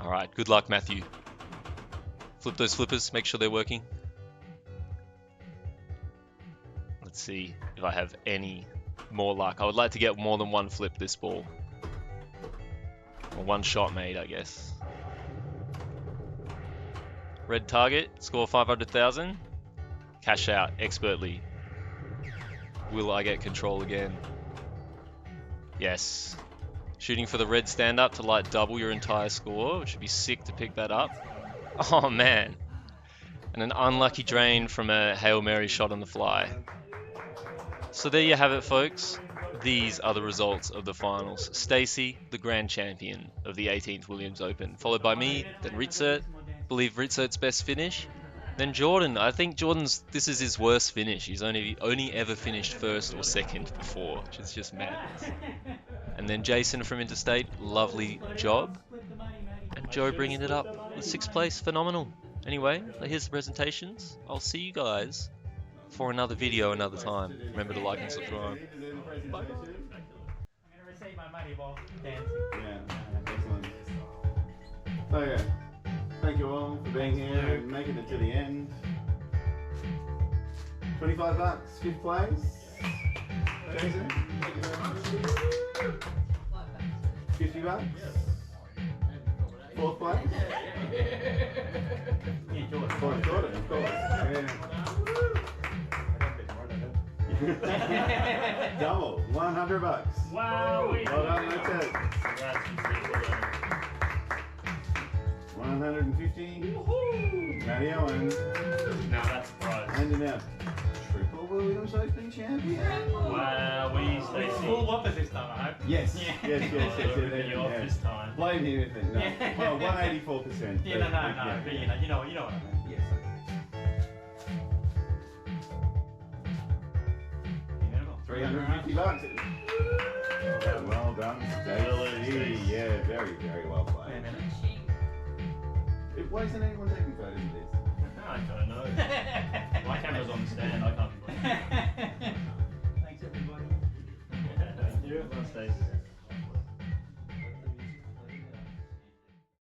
All right. Good luck, Matthew. Flip those flippers. Make sure they're working. Let's see if I have any more luck. I would like to get more than one flip this ball. Or one shot made, I guess. Red target. Score 500,000. Cash out expertly. Will I get control again? Yes. Shooting for the red stand up to like double your entire score, which would be sick to pick that up. Oh man. And an unlucky drain from a Hail Mary shot on the fly. So there you have it, folks. These are the results of the finals. Stacey, the grand champion of the 18th Williams Open, followed by me, then Ritzert. Believe Ritzert's best finish. Then Jordan. I think this is his worst finish. He's only ever finished first or second before, which is just madness. And then Jason from Interstate, lovely job. And Joe bringing it up with 6th place, phenomenal. Anyway, here's the presentations. I'll see you guys for another video another time. Remember to like and subscribe. I'm gonna receive my money while dancing. Yeah, excellent. So yeah, thank you all for being here and making it to the end. 25 bucks, 5th place. Jason, thank you very much. 50 bucks. 4th place. Yeah, Jordan. For Jordan, of course. Yeah. Double, 100 bucks. Wow. Well done, that's it. 150. Matty Owen. Now that's a prize. Handing out triple Williams Open champion. Wow, we Stacey. Full whoppers this time, I hope. Yes, Yeah. yes. Ripping you off this time. Blame him if it. No. Yeah. Well, 184%. Yeah, no, but you know what I mean. Yes. $350. Well done, Stacey. Yeah, very, very well played. Wait a minute. Why isn't anyone taking photos of this? I don't know. My camera's on the stand. I can't be. Thanks, everybody. Thank you. Stacey.